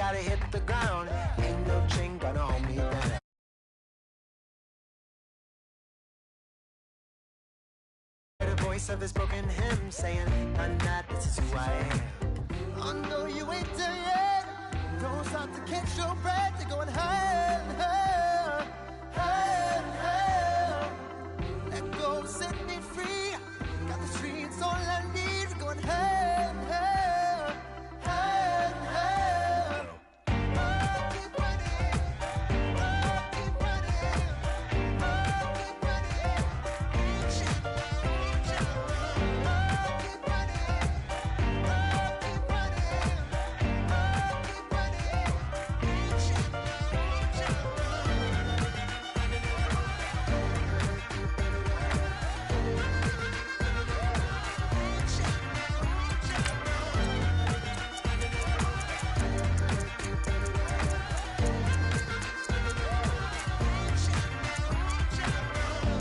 gotta hit the ground. Ain't no chain gonna hold me down. The voice of his broken hymn saying, nah, this is who I am. I know you ain't there yet. Don't stop to catch your breath. You're going higher and higher, higher and higher. Let go, set me free. Got the streets all I need. We're going higher and higher, higher and higher. Oh, keep running. Oh, keep running. Oh, keep running. Reach it, reach it. Oh, keep running. Oh, keep running. Oh, keep running. Reach it, reach it.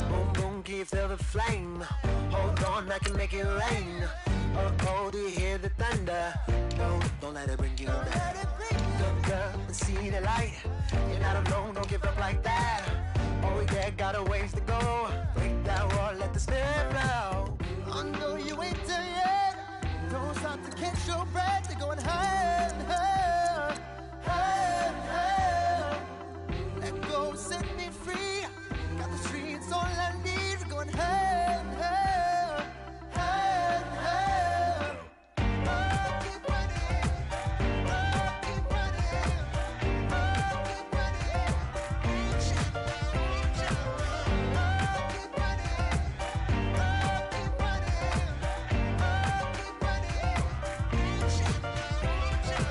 Boom, boom, can you feel the flame? Hold on, I can make it rain. Oh, do you hear the thunder? No, don't let it bring you down. Look up and see the light. You're not alone, don't give up like that. Oh yeah, got a ways to go. Break that wall, let the spirit flow. I know you ain't there yet. Don't stop to catch your breath. You're going higher and higher, higher and higher. Let go, set me free. Got the streets all I need. We're going higher and higher, higher and higher. Oh, keep running. Oh, keep running. Oh, keep running. Reach it, reach it. Oh, keep running. Oh, keep running. Oh, keep running. Reach it, reach it.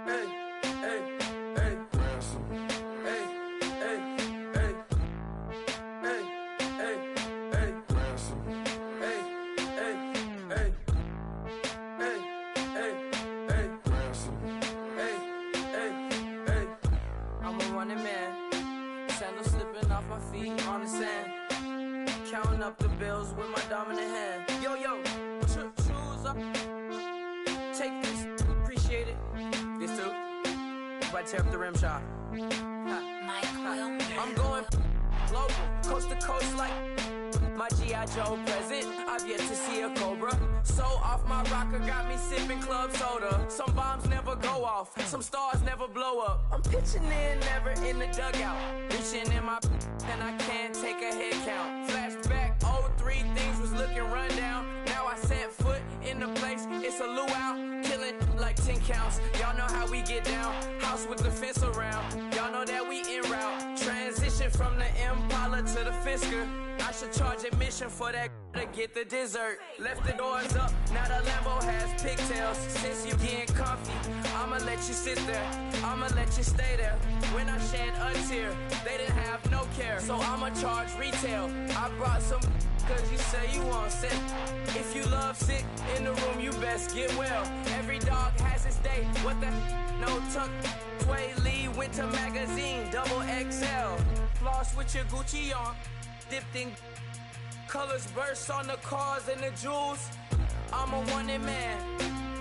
Hey, hey, hey, ransom. Hey, hey, hey, hey, hey, hey, ransom. Hey, hey, hey, hey, hey, hey, ransom. Hey, hey, hey. I'm a running man, sandals slipping off my feet on the sand, counting up the bills with my dominant hand. Yo, yo, choose up, take this, appreciate it. This too, but tear up the rim shot. I'm going global, coast to coast like my G.I. Joe present. I've yet to see a Cobra. So off my rocker got me sipping club soda. Some bombs never go off, some stars never blow up. I'm pitching in, never in the dugout. Reaching in my and I can't take a head count. Flashback, 03, things was looking rundown. Now I set foot in the place, it's a luau. Killing like 10 counts, y'all know how we get down. House with the fence around, y'all know that we en route. Transition from the Impala to the Fisker. I should charge admission for that to get the dessert. Left the doors up, now the Lambo has pigtails. Since you getting comfy, I'ma let you sit there, I'ma let you stay there. When I shed a tear, they didn't have no care, so I'ma charge retail. I brought some cause you say you want sick. If you love sick in the room, you best get well. Every dog has its day, what the no tuck. Sway Lee, Winter Magazine, double XL. Floss with your Gucci on, dipped in colors burst on the cars and the jewels. I'm a wanted man,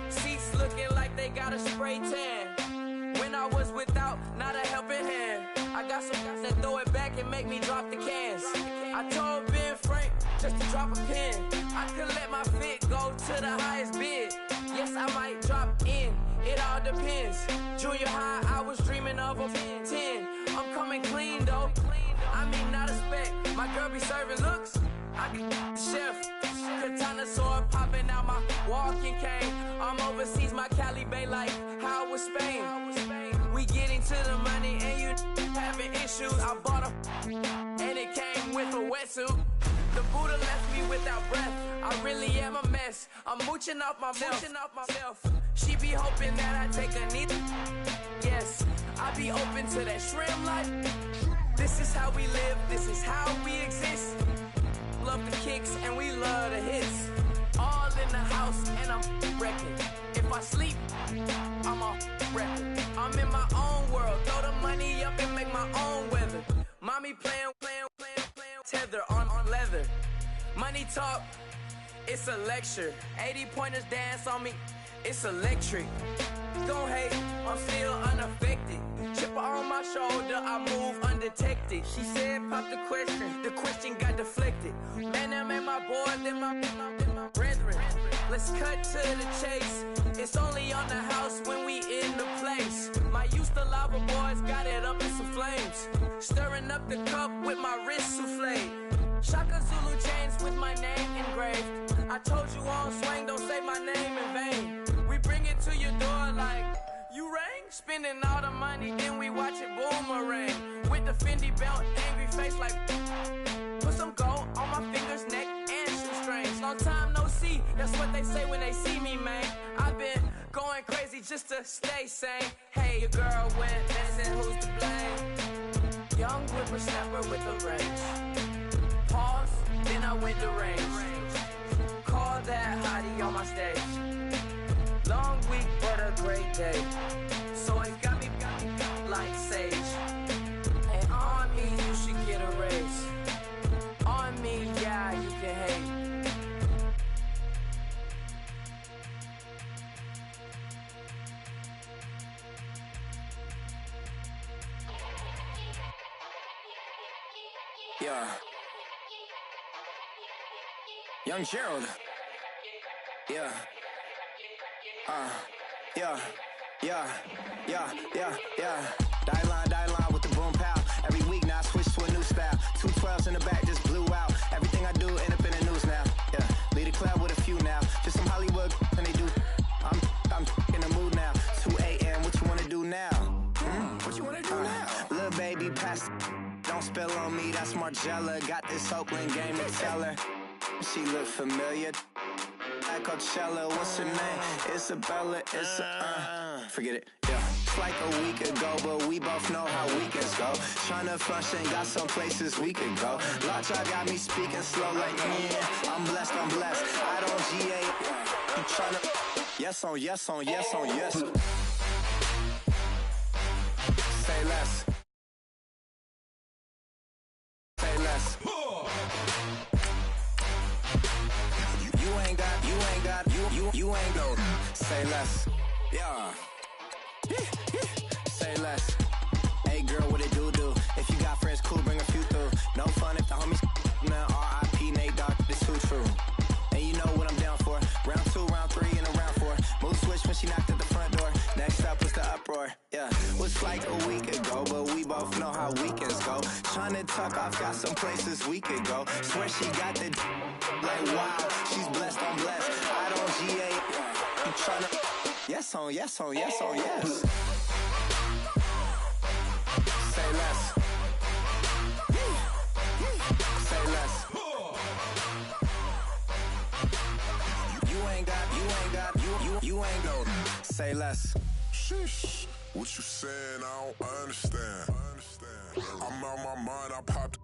seats looking like they got a spray tan. When I was without, not a helping hand. I got some guys that throw it back and make me drop the cans. I told Ben Frank just to drop a pin. I could let my fit go to the highest bid. Yes, I might drop in, it all depends. Junior high, I was dreaming of a 10. I'm coming clean though, I mean not a spec. My girl be serving looks, I can the chef. Katana sword popping out my walking cane. I'm overseas, my Cali Bay like how was Spain. We getting to the money and you having issues. I bought a and it came with a wetsuit. The Buddha left me without breath. I really am a man. mess. I'm mooching off myself. She be hoping that I take a knee. Yes, I be open to that shrimp life. This is how we live, this is how we exist. Love the kicks and we love the hits. All in the house and I'm wrecking. If I sleep, I'm a wrecking. I'm in my own world, throw the money up and make my own weather. Mommy playing, tether on leather. Money talk, it's a lecture. 80 pointers dance on me, it's electric. Don't hate, I'm still unaffected. Chipper on my shoulder, I move undetected. She said pop the question got deflected. Man, that made my boy, then my brethren. Let's cut to the chase. It's only on the house when we in the place. My used to lava boys got it up in some flames. Stirring up the cup with my wrist souffle. Shaka Zulu chains with my name engraved. I told you on swing, don't say my name in vain. We bring it to your door like, you rang? Spending all the money, then we watch it boomerang. With the Fendi belt, angry face like, put some gold on my fingers, neck, and shoestrings. Long time no see, that's what they say when they see me, man. I've been going crazy just to stay sane. Hey, your girl went missing, who's to blame? Young whippersnapper with a range. Pause, then I went to range. Call that hottie on my stage. Long week, but a great day. So it got me like sage. And on me, you should get a raise. On me, yeah, you can hate. Yeah. Young Gerald. Yeah. Yeah. Die line with the boom pow. Every week now I switch to a new style. 212s in the back just blew out. Everything I do end up in the news now. Yeah. Lead a club with a few now. Just some Hollywood and they do. I'm in the mood now. 2 a.m. What you wanna do now? What you wanna do now? Little baby pass. Don't spill on me. That's Margella. Got this Oakland game to tell her. She look familiar. At Coachella, what's her name? Isabella, forget it, yeah. It's like a week ago, but we both know how weekends go. Tryna function, got some places we could go. Lot y'all got me speaking slow like, yeah, I'm blessed. I don't GA, you tryna, yes on yes. Say less. You ain't gon' say less. Yeah. Say less. Hey girl, what it do? If you got friends, cool, bring a few through. No fun if the homies, man. R.I.P. Nate Dogg, this too true. And you know what I'm down for. Round 2, round 3, and a round 4. Mood switch when she knocked at the front door. Next up was the uproar. Yeah. Was like a week ago, but we both know how weekends go. Tryna tuck off, got some places we could go. Swear she got the like wow, she's blessed, I'm blessed. I don't GA, you tryna yes on yes. Say less. Say less. You ain't gon' say less. Sheesh. What you saying? I don't understand. I'm out my mind. I popped.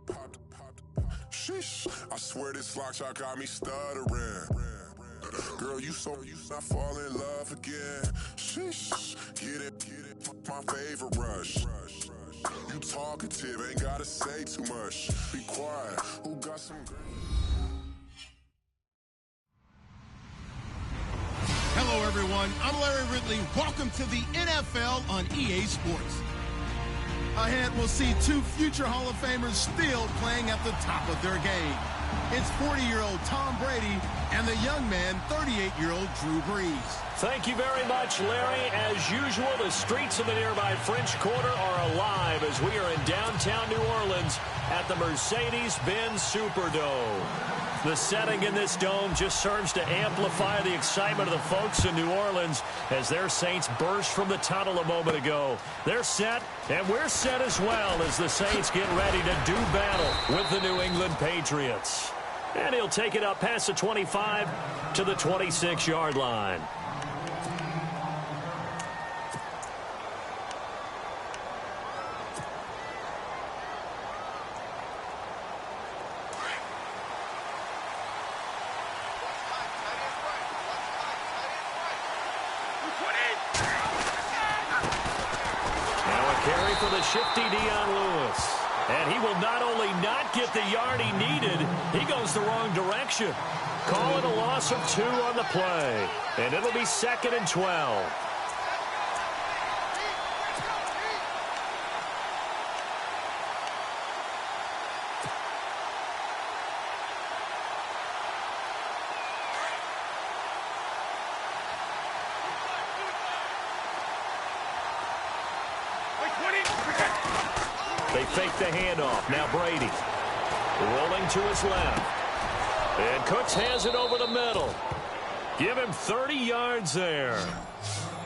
Sheesh. I swear this lock shot got me stuttering. Girl, you not fall in love again. Sheesh. Get it. My favorite rush. You talkative, ain't gotta say too much. Be quiet. Who got some? Hello, everyone. I'm Larry Ridley. Welcome to the NFL on EA Sports. Ahead, we'll see 2 future Hall of Famers still playing at the top of their game. It's 40-year-old Tom Brady and the young man, 38-year-old Drew Brees. Thank you very much, Larry. As usual, the streets of the nearby French Quarter are alive as we are in downtown New Orleans at the Mercedes-Benz Superdome. The setting in this dome just serves to amplify the excitement of the folks in New Orleans as their Saints burst from the tunnel a moment ago. They're set, and we're set as well as the Saints get ready to do battle with the New England Patriots. And he'll take it up past the 25 to the 26-yard line. Carry for the shifty Dion Lewis. And he will not only not get the yard he needed, he goes the wrong direction. Call it a loss of 2 on the play. And it'll be 2nd and 12. They fake the handoff. Now Brady rolling to his left. And Cooks has it over the middle. Give him 30 yards there.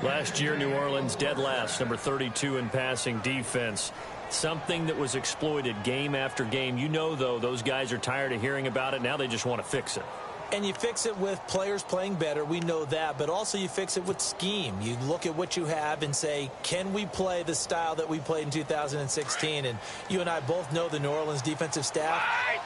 Last year, New Orleans dead last, number 32 in passing defense. Something that was exploited game after game. You know, though, those guys are tired of hearing about it. Now they just want to fix it. And you fix it with players playing better. We know that. But also you fix it with scheme. You look at what you have and say, can we play the style that we played in 2016? And you and I both know the New Orleans defensive staff,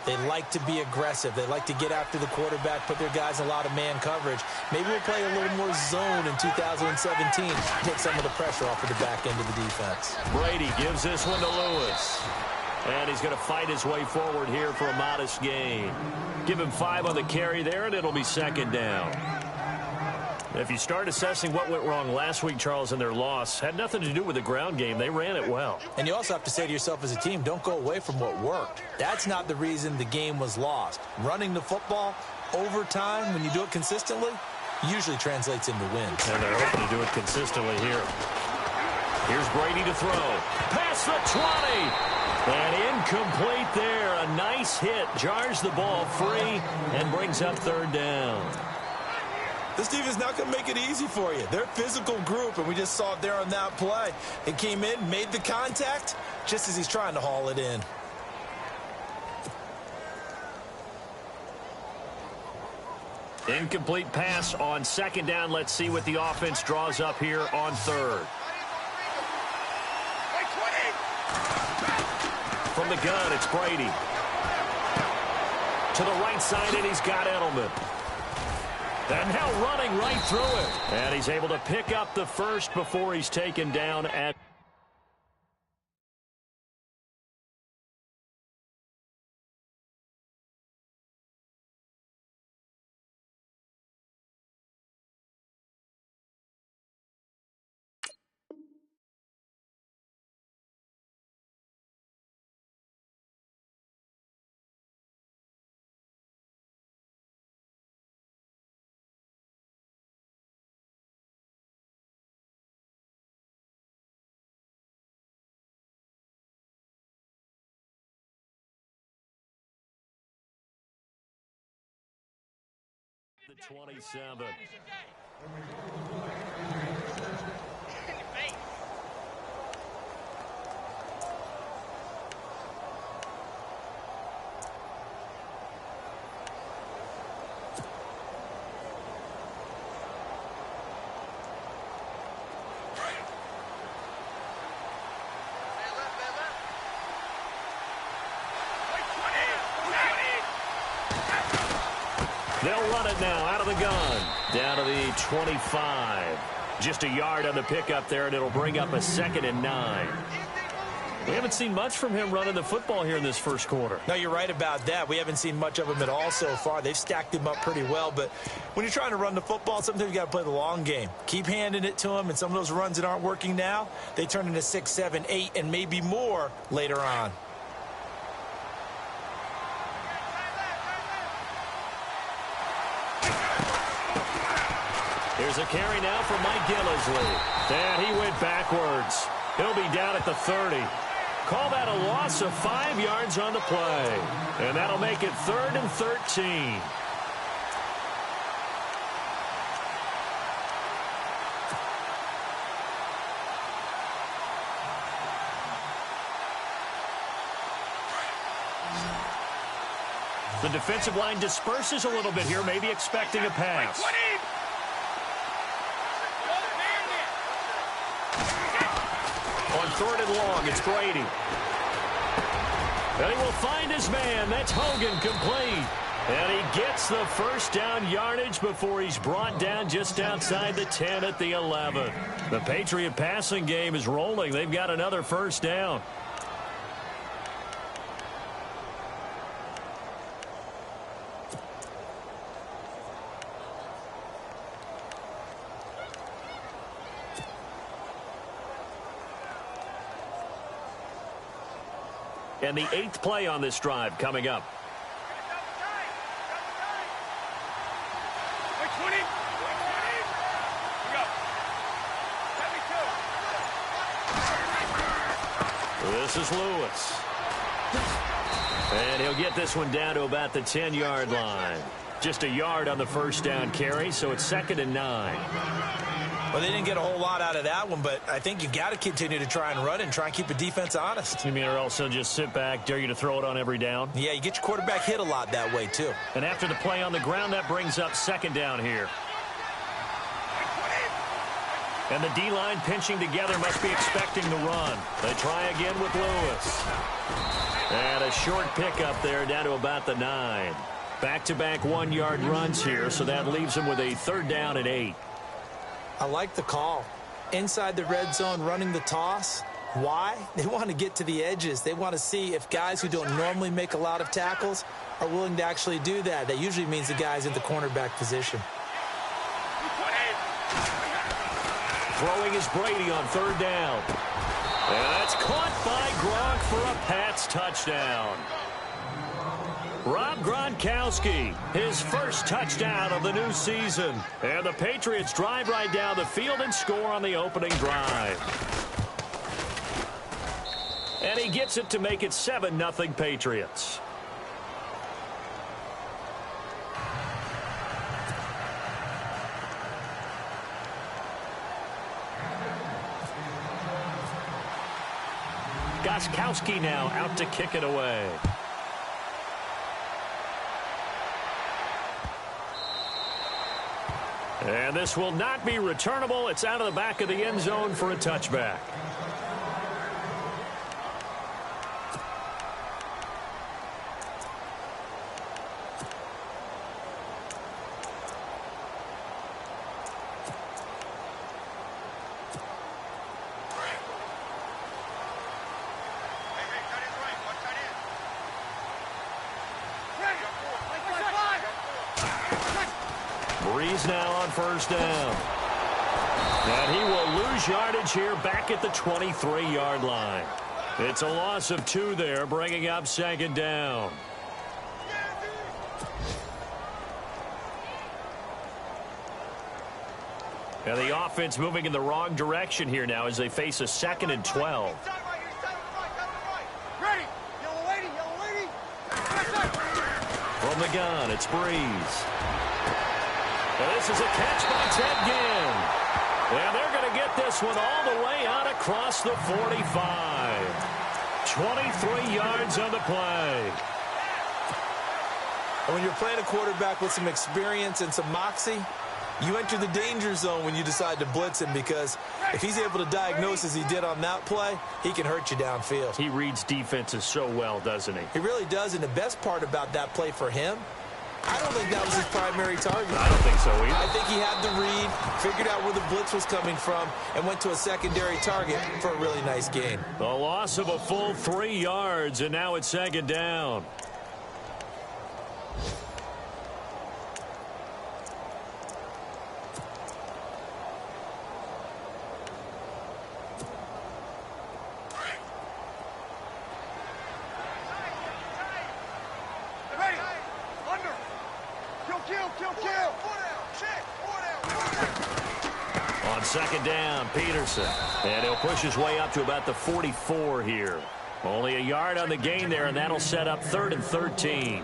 they like to be aggressive. They like to get after the quarterback, put their guys in a lot of man coverage. Maybe we'll play a little more zone in 2017, take some of the pressure off of the back end of the defense. Brady gives this one to Lewis. And he's going to fight his way forward here for a modest gain. Give him 5 on the carry there, and it'll be 2nd down. If you start assessing what went wrong last week, Charles, in their loss, had nothing to do with the ground game. They ran it well. And you also have to say to yourself as a team, don't go away from what worked. That's not the reason the game was lost. Running the football over time, when you do it consistently, usually translates into wins. And they're hoping to do it consistently here. Here's Brady to throw. Past the 20. And incomplete there. A nice hit. Jars the ball free and brings up 3rd down. This defense is not going to make it easy for you. They're a physical group, and we just saw it there on that play. It came in, made the contact, just as he's trying to haul it in. Incomplete pass on 2nd down. Let's see what the offense draws up here on 3rd. From the gun, it's Brady. To the right side, and he's got Edelman. And now running right through it. And he's able to pick up the first before he's taken down at... the 27. They'll run it now out of the gun. Down to the 25. Just a yard on the pickup there, and it'll bring up a 2nd and 9. We haven't seen much from him running the football here in this first quarter. No, you're right about that. We haven't seen much of him at all so far. They've stacked him up pretty well, but when you're trying to run the football, sometimes you got to play the long game. Keep handing it to him, and some of those runs that aren't working now, they turn into 6, 7, 8, and maybe more later on. Here's a carry now for Mike Gillislee. And he went backwards. He'll be down at the 30. Call that a loss of 5 yards on the play. And that'll make it 3rd and 13. The defensive line disperses a little bit here, maybe expecting a pass. On 3rd and long, it's Brady. And he will find his man. That's Hogan, complete. And he gets the first down yardage before he's brought down just outside the 10 at the 11. The Patriot passing game is rolling. They've got another first down. And the 8th play on this drive coming up. This is Lewis. And he'll get this one down to about the 10-yard line. Just a yard on the first down carry, so it's 2nd and 9. Well, they didn't get a whole lot out of that one, but I think you got to continue to try and run and try and keep the defense honest. You mean, or else they'll just sit back, dare you to throw it on every down? Yeah, you get your quarterback hit a lot that way, too. And after the play on the ground, that brings up 2nd down here. And the D-line pinching together must be expecting the run. They try again with Lewis. And a short pickup there down to about the 9. Back-to-back 1-yard runs here, so that leaves them with a 3rd down and 8. I like the call. Inside the red zone, running the toss. Why? They want to get to the edges. They want to see if guys who don't normally make a lot of tackles are willing to actually do that. That usually means the guy's in the cornerback position. Throwing is Brady on 3rd down. And that's caught by Gronk for a Pats touchdown. Rob Gronkowski, his first touchdown of the new season. And the Patriots drive right down the field and score on the opening drive. And he gets it to make it 7-0 Patriots. Gostkowski now out to kick it away. And this will not be returnable. It's out of the back of the end zone for a touchback. Breeze now on 1st down. And he will lose yardage here back at the 23-yard line. It's a loss of 2 there, bringing up 2nd down. And the offense moving in the wrong direction here now as they face a 2nd and 12. From the gun, it's Breeze. And this is a catch by Ted Ginn. And they're going to get this one all the way out across the 45. 23 yards on the play. And when you're playing a quarterback with some experience and some moxie, you enter the danger zone when you decide to blitz him, because if he's able to diagnose as he did on that play, he can hurt you downfield. He reads defenses so well, doesn't he? He really does, and the best part about that play for him, I don't think that was his primary target. I don't think so either. I think he had the read, figured out where the blitz was coming from, and went to a secondary target for a really nice gain. The loss of a full 3 yards, and now it's 2nd down. On 2nd down, Peterson. And he'll push his way up to about the 44 here. Only a yard on the gain there, and that'll set up 3rd and 13.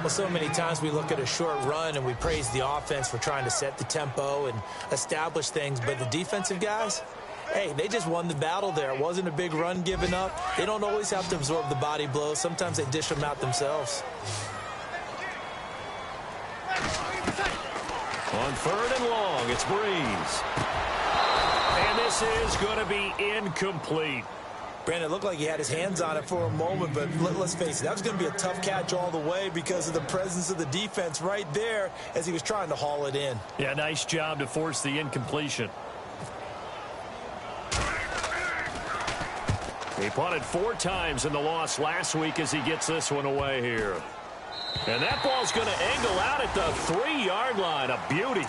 Well, so many times we look at a short run and we praise the offense for trying to set the tempo and establish things, but the defensive guys, hey, they just won the battle there. It wasn't a big run given up. They don't always have to absorb the body blows. Sometimes they dish them out themselves. On 3rd and long, it's Breeze. And this is going to be incomplete. Brandon, it looked like he had his hands on it for a moment, but let's face it, that was going to be a tough catch all the way because of the presence of the defense right there as he was trying to haul it in. Yeah, nice job to force the incompletion. He punted 4 times in the loss last week as he gets this one away here. And that ball's going to angle out at the 3-yard line. A beauty.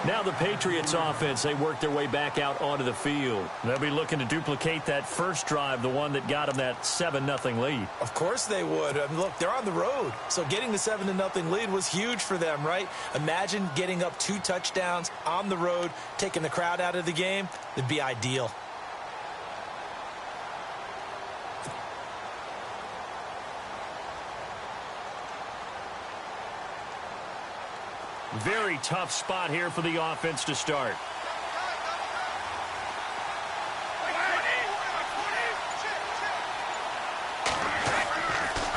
Now the Patriots offense, they work their way back out onto the field. They'll be looking to duplicate that first drive, the one that got them that 7-0 lead. Of course they would. I mean, look, they're on the road. So getting the 7-0 lead was huge for them, right? Imagine getting up 2 touchdowns on the road, taking the crowd out of the game. It'd be ideal. Very tough spot here for the offense to start.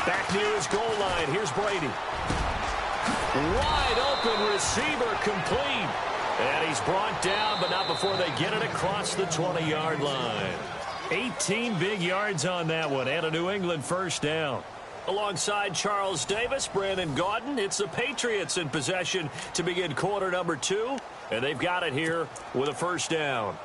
Back near his goal line. Here's Brady. Wide open receiver complete. And he's brought down, but not before they get it across the 20-yard line. 18 big yards on that one, and a New England first down. Alongside Charles Davis, Brandon Gaudin, it's the Patriots in possession to begin quarter number 2, and they've got it here with a first down.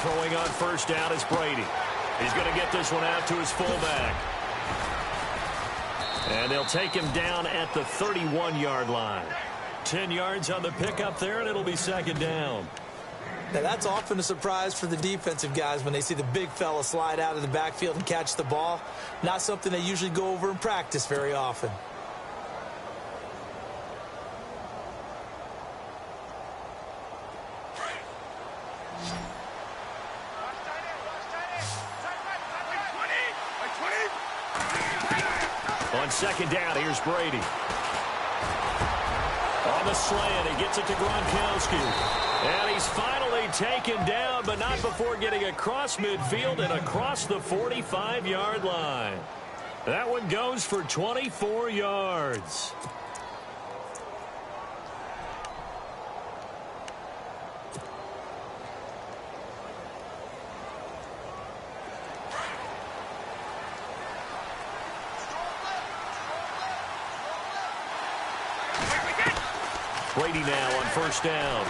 Throwing on first down is Brady. He's going to get this one out to his fullback. And they'll take him down at the 31-yard line. 10 yards on the pickup there, and it'll be second down. Now, that's often a surprise for the defensive guys when they see the big fella slide out of the backfield and catch the ball. Not something they usually go over in practice very often. On second down, here's Brady. On the slant, he gets it to Gronkowski. And he's finally taken down, but not before getting across midfield and across the 45-yard line. That one goes for 24 yards. Brady now on first down.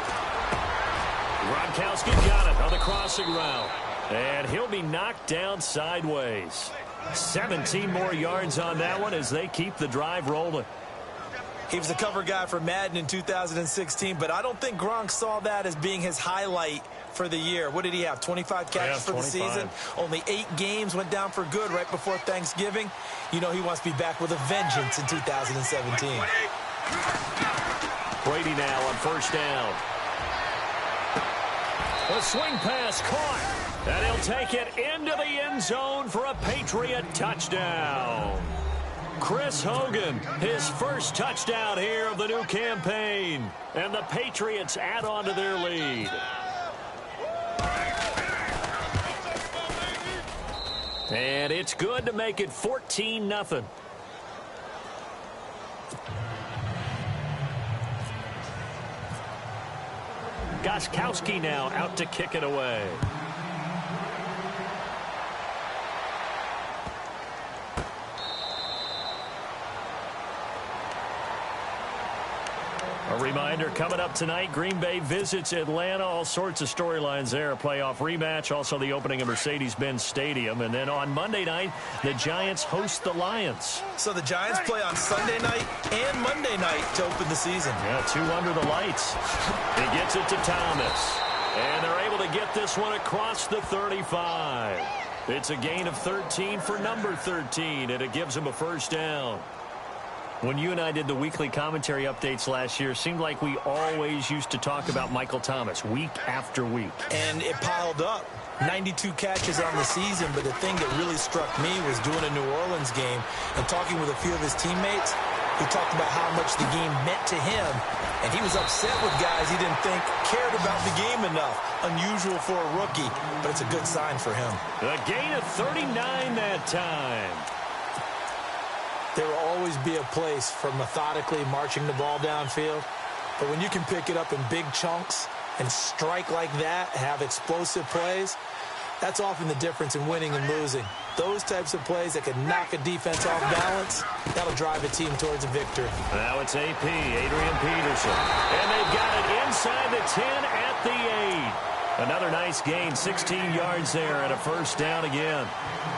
Gronkowski got it on the crossing route. And he'll be knocked down sideways. 17 more yards on that one as they keep the drive rolling. He was the cover guy for Madden in 2016, but I don't think Gronk saw that as being his highlight for the year. What did he have, 25 catches for the season? Only 8 games went down for good right before Thanksgiving. You know he wants to be back with a vengeance in 2017. Brady now on first down. A swing pass caught. And he'll take it into the end zone for a Patriot touchdown. Chris Hogan, his first touchdown here of the new campaign. And the Patriots add on to their lead. And it's good to make it 14-0. Gostkowski now out to kick it away. A reminder, coming up tonight, Green Bay visits Atlanta. All sorts of storylines there. A playoff rematch, also the opening of Mercedes-Benz Stadium. And then on Monday night, the Giants host the Lions. So the Giants play on Sunday night and Monday night to open the season. Yeah, 2 under the lights. He gets it to Thomas. And they're able to get this one across the 35. It's a gain of 13 for number 13, and it gives him a first down. When you and I did the weekly commentary updates last year, it seemed like we always used to talk about Michael Thomas week after week. And it piled up. 92 catches on the season, but the thing that really struck me was doing a New Orleans game and talking with a few of his teammates who talked about how much the game meant to him, and he was upset with guys he didn't think cared about the game enough. Unusual for a rookie, but it's a good sign for him. A gain of 39 that time. There will always be a place for methodically marching the ball downfield, but when you can pick it up in big chunks and strike like that, have explosive plays, that's often the difference in winning and losing. Those types of plays that can knock a defense off balance, that'll drive a team towards a victory. Now it's AP, Adrian Peterson. And they've got it inside the 10 at the 8. Another nice gain, 16 yards there and a first down again.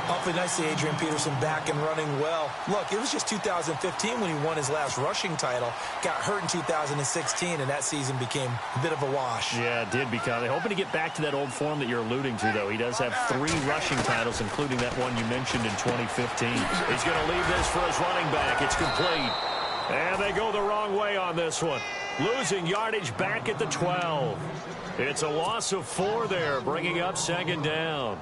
Awfully nice to see Adrian Peterson back and running well. Look, it was just 2015 when he won his last rushing title. Got hurt in 2016, and that season became a bit of a wash. Yeah, it did become. Hoping to get back to that old form that you're alluding to, though. He does have 3 rushing titles, including that one you mentioned in 2015. He's going to leave this for his running back. It's complete. And they go the wrong way on this one. Losing yardage back at the 12. It's a loss of 4 there, bringing up second down.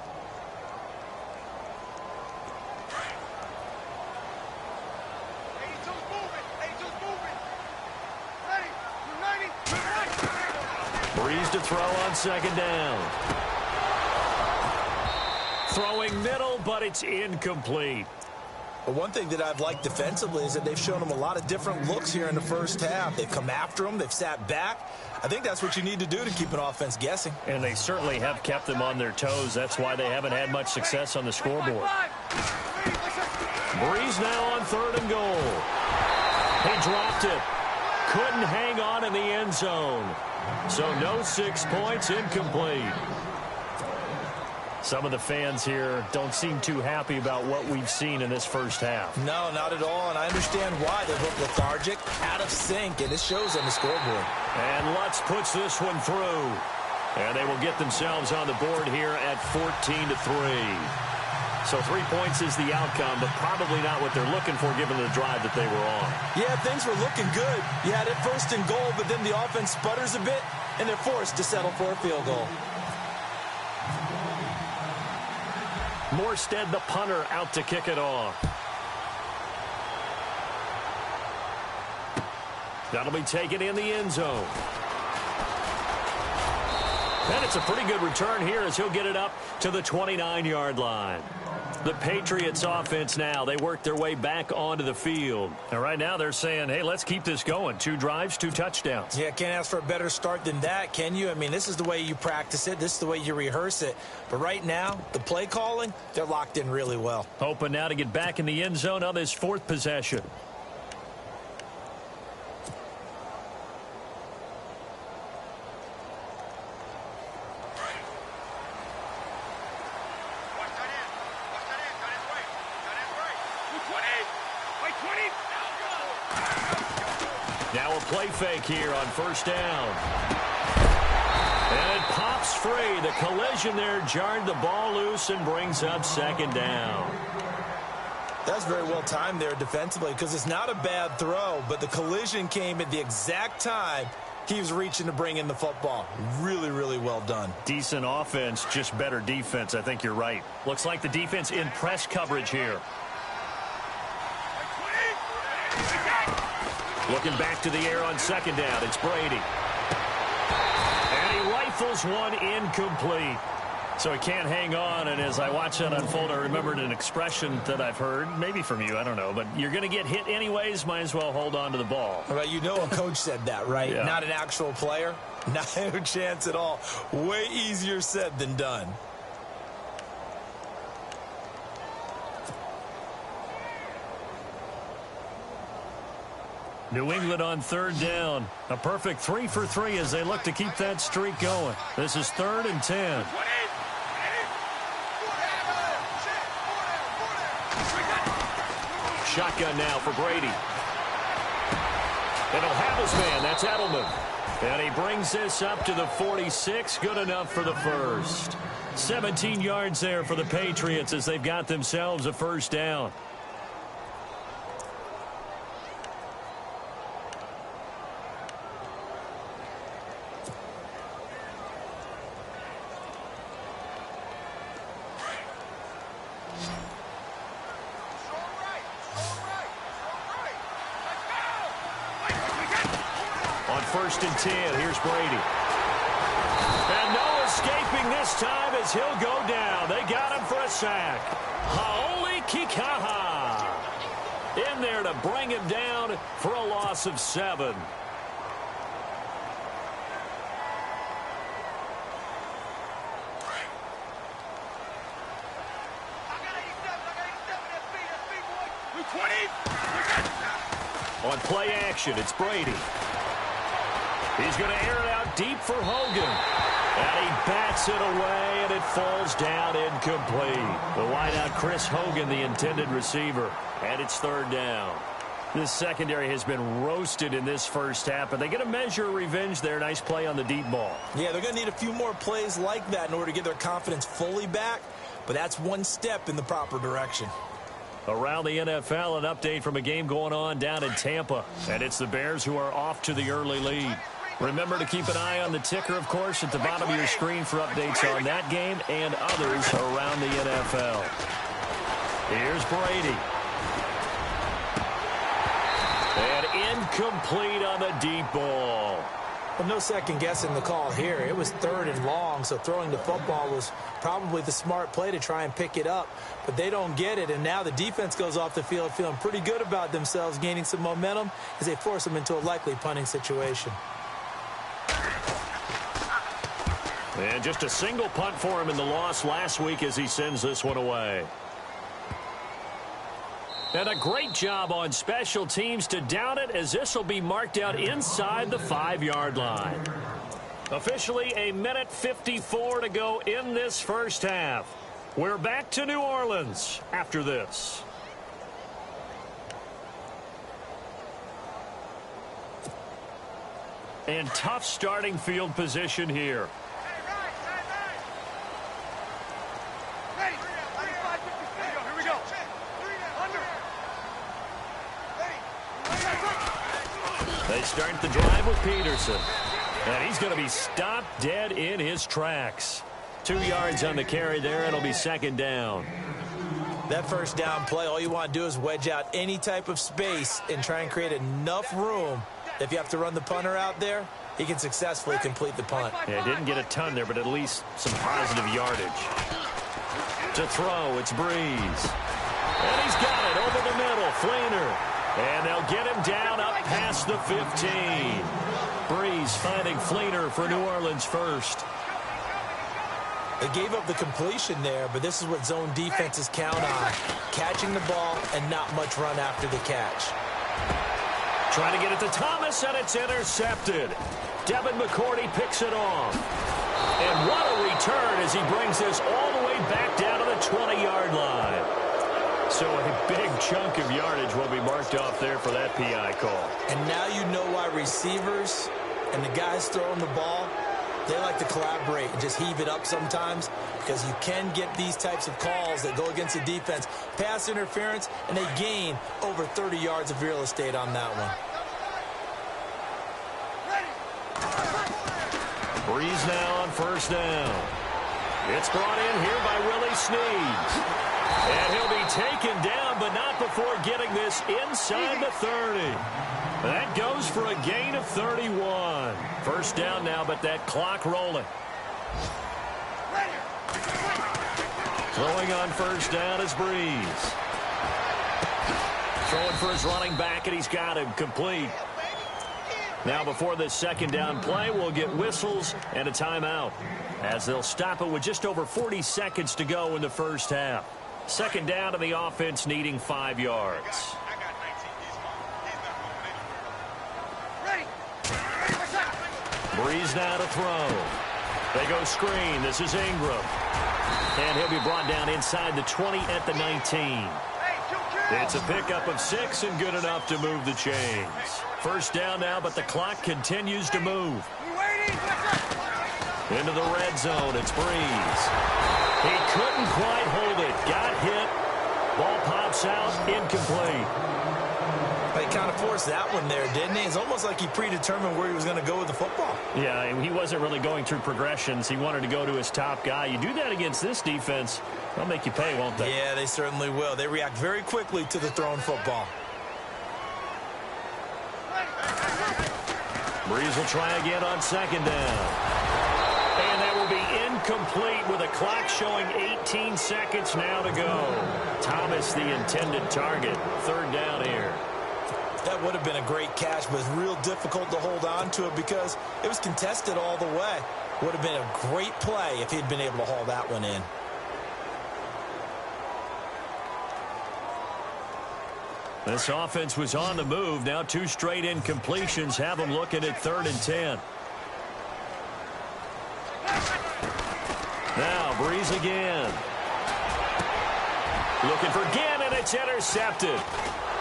Breeze to throw on second down. Throwing middle, but it's incomplete. But one thing that I've liked defensively is that they've shown him a lot of different looks here in the first half. They've come after him. They've sat back. I think that's what you need to do to keep an offense guessing. And they certainly have kept them on their toes. That's why they haven't had much success on the scoreboard. Breeze now on 3rd and goal. He dropped it. Couldn't hang on in the end zone. So no 6 points, incomplete. Some of the fans here don't seem too happy about what we've seen in this first half. No, not at all, and I understand why. They look lethargic, out of sync, and it shows on the scoreboard. And Lutz puts this one through. And they will get themselves on the board here at 14-3. So 3 points is the outcome, but probably not what they're looking for given the drive that they were on. Yeah, things were looking good. You had it 1st and goal, but then the offense sputters a bit, and they're forced to settle for a field goal. Morstead, the punter, out to kick it off. That'll be taken in the end zone. And it's a pretty good return here as he'll get it up to the 29-yard line. The Patriots offense now, they work their way back onto the field. And right now they're saying, hey, let's keep this going. 2 drives, 2 touchdowns. Yeah, can't ask for a better start than that, can you? I mean, this is the way you practice it. This is the way you rehearse it. But right now, the play calling, they're locked in really well. Hoping now to get back in the end zone on this 4th possession. Now a play fake here on 1st down. And it pops free. The collision there jarred the ball loose and brings up 2nd down. That's very well timed there defensively because it's not a bad throw, but the collision came at the exact time he was reaching to bring in the football. Really, really well done. Decent offense, just better defense. I think you're right. Looks like the defense in press coverage here. Looking back to the air on 2nd down. It's Brady. And he rifles one incomplete. So he can't hang on, and as I watch that unfold, I remembered an expression that I've heard, maybe from you, I don't know, but you're going to get hit anyways, might as well hold on to the ball. Well, you know a coach said that, right? Yeah. Not an actual player. No chance at all. Way easier said than done. New England on 3rd down. A perfect 3 for 3 as they look to keep that streak going. This is 3rd and 10. Shotgun now for Brady. And he'll have his man. That's Edelman. And he brings this up to the 46. Good enough for the first. 17 yards there for the Patriots as they've got themselves a 1st down. 1st and 10. Here's Brady. And no escaping this time as he'll go down. They got him for a sack. Hau'oli Kikaha in there to bring him down for a loss of 7. On play action, it's Brady. He's going to air it out deep for Hogan. And he bats it away, and it falls down incomplete. The wideout, Chris Hogan, the intended receiver. And it's 3rd down. This secondary has been roasted in this first half, but they get a measure of revenge there. Nice play on the deep ball. Yeah, they're going to need a few more plays like that in order to get their confidence fully back. But that's one step in the proper direction. Around the NFL, an update from a game going on down in Tampa. And it's the Bears who are off to the early lead. Remember to keep an eye on the ticker, of course, at the bottom of your screen for updates on that game and others around the NFL. Here's Brady. And incomplete on the deep ball. Well, no second guessing the call here. It was 3rd and long, so throwing the football was probably the smart play to try and pick it up. But they don't get it, and now the defense goes off the field feeling pretty good about themselves, gaining some momentum as they force them into a likely punting situation. And just a single punt for him in the loss last week as he sends this one away. And a great job on special teams to down it, as this will be marked out inside the 5-yard line. Officially a minute 54 to go in this first half. We're back to New Orleans after this. And tough starting field position here. They start the drive with Peterson. And he's going to be stopped dead in his tracks. 2 yards on the carry there. It'll be 2nd down. That first down play, all you want to do is wedge out any type of space and try and create enough room. If you have to run the punter out there, he can successfully complete the punt. Yeah, didn't get a ton there, but at least some positive yardage. To throw, it's Breeze. And he's got it over the middle. Fleener. And they'll get him down up past the 15. Breeze finding Fleener for New Orleans first. They gave up the completion there, but this is what zone defenses count on. Catching the ball and not much run after the catch. Trying to get it to Thomas, and it's intercepted. Devin McCourty picks it off. And what a return as he brings this all the way back down to the 20-yard line. So a big chunk of yardage will be marked off there for that PI call. And now you know why receivers and the guys throwing the ball, they like to collaborate and just heave it up sometimes, because you can get these types of calls that go against the defense. Pass interference, and they gain over 30 yards of real estate on that one. Breeze now on 1st down. It's brought in here by Willie Snead. And he'll be taken down, but not before getting this inside the 30. That goes for a gain of 31. 1st down now, but that clock rolling. Throwing on 1st down is Breeze. Throwing for his running back, and he's got him complete. Now before this 2nd down play, we'll get whistles and a timeout, as they'll stop it with just over 40 seconds to go in the first half. 2nd down, and the offense needing 5 yards. Breeze now to throw. They go screen. This is Ingram. And he'll be brought down inside the 20 at the 19. It's a pickup of 6 and good enough to move the chains. 1st down now, but the clock continues to move. Into the red zone, it's Breeze. He couldn't quite hold it. Got hit. Ball pops out, incomplete. He kind of forced that one there, didn't he? It's almost like he predetermined where he was going to go with the football. Yeah, he wasn't really going through progressions. He wanted to go to his top guy. You do that against this defense, they'll make you pay, won't they? Yeah, they certainly will. They react very quickly to the thrown football. Breeze will try again on second down. And that will be incomplete with a clock showing 18 seconds now to go. Thomas, the intended target. Third down here. That would have been a great catch, but it's real difficult to hold on to it because it was contested all the way. Would have been a great play if he'd been able to haul that one in. This offense was on the move. Now 2 straight incompletions have them looking at 3rd and 10. Now Breeze again. Looking for Ginn, and it's intercepted.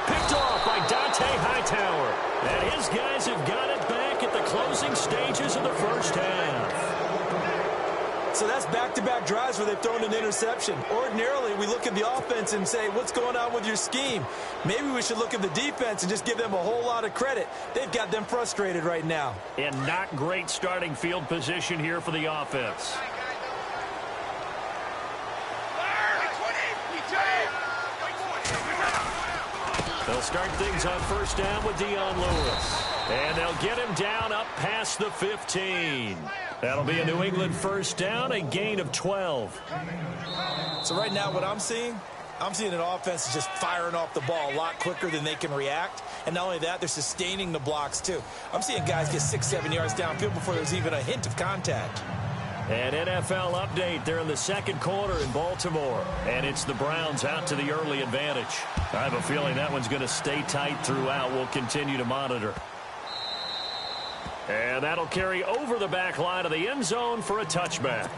Picked off by Dante Hightower. And his guys have got it back at the closing stages of the first half. So that's back-to-back drives where they've thrown an interception. Ordinarily, we look at the offense and say, what's going on with your scheme? Maybe we should look at the defense and just give them a whole lot of credit. They've got them frustrated right now. And not great starting field position here for the offense. They'll start things on first down with Dion Lewis. And they'll get him down up past the 15. That'll be a New England first down, a gain of 12. So right now what I'm seeing an offense that's just firing off the ball a lot quicker than they can react. And not only that, they're sustaining the blocks too. I'm seeing guys get 6-7 yards downfield before there's even a hint of contact. An NFL update. They're in the second quarter in Baltimore. And it's the Browns out to the early advantage. I have a feeling that one's going to stay tight throughout. We'll continue to monitor. And that'll carry over the back line of the end zone for a touchback.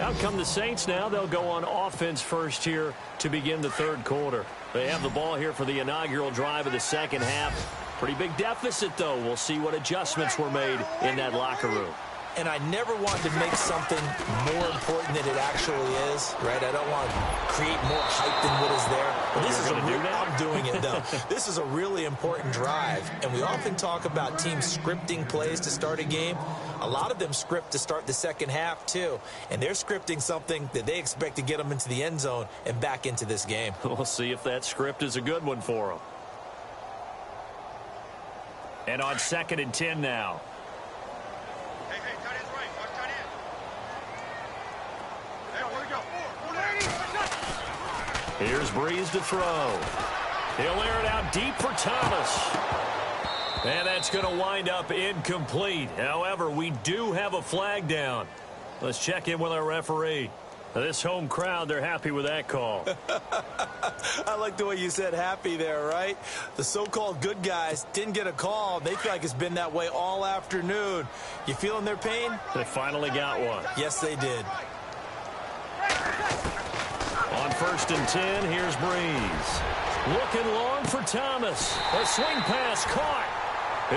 Out come the Saints now. They'll go on offense first here to begin the third quarter. They have the ball here for the inaugural drive of the second half. Pretty big deficit, though. We'll see what adjustments were made in that locker room. And I never want to make something more important than it actually is, right? I don't want to create more hype than what is there. But this is I'm doing it, though. This is a really important drive. And we often talk about teams scripting plays to start a game. A lot of them script to start the second half, too. And they're scripting something that they expect to get them into the end zone and back into this game. We'll see if that script is a good one for them. And on 2nd and 10 now. Here's Breeze to throw. He'll air it out deep for Thomas. And that's going to wind up incomplete. However, we do have a flag down. Let's check in with our referee. This home crowd, they're happy with that call. I like the way you said happy there, right? The so-called good guys didn't get a call. They feel like it's been that way all afternoon. You feeling their pain? They finally got one. Yes, they did. On 1st and 10, here's Breeze. Looking long for Thomas. A swing pass caught.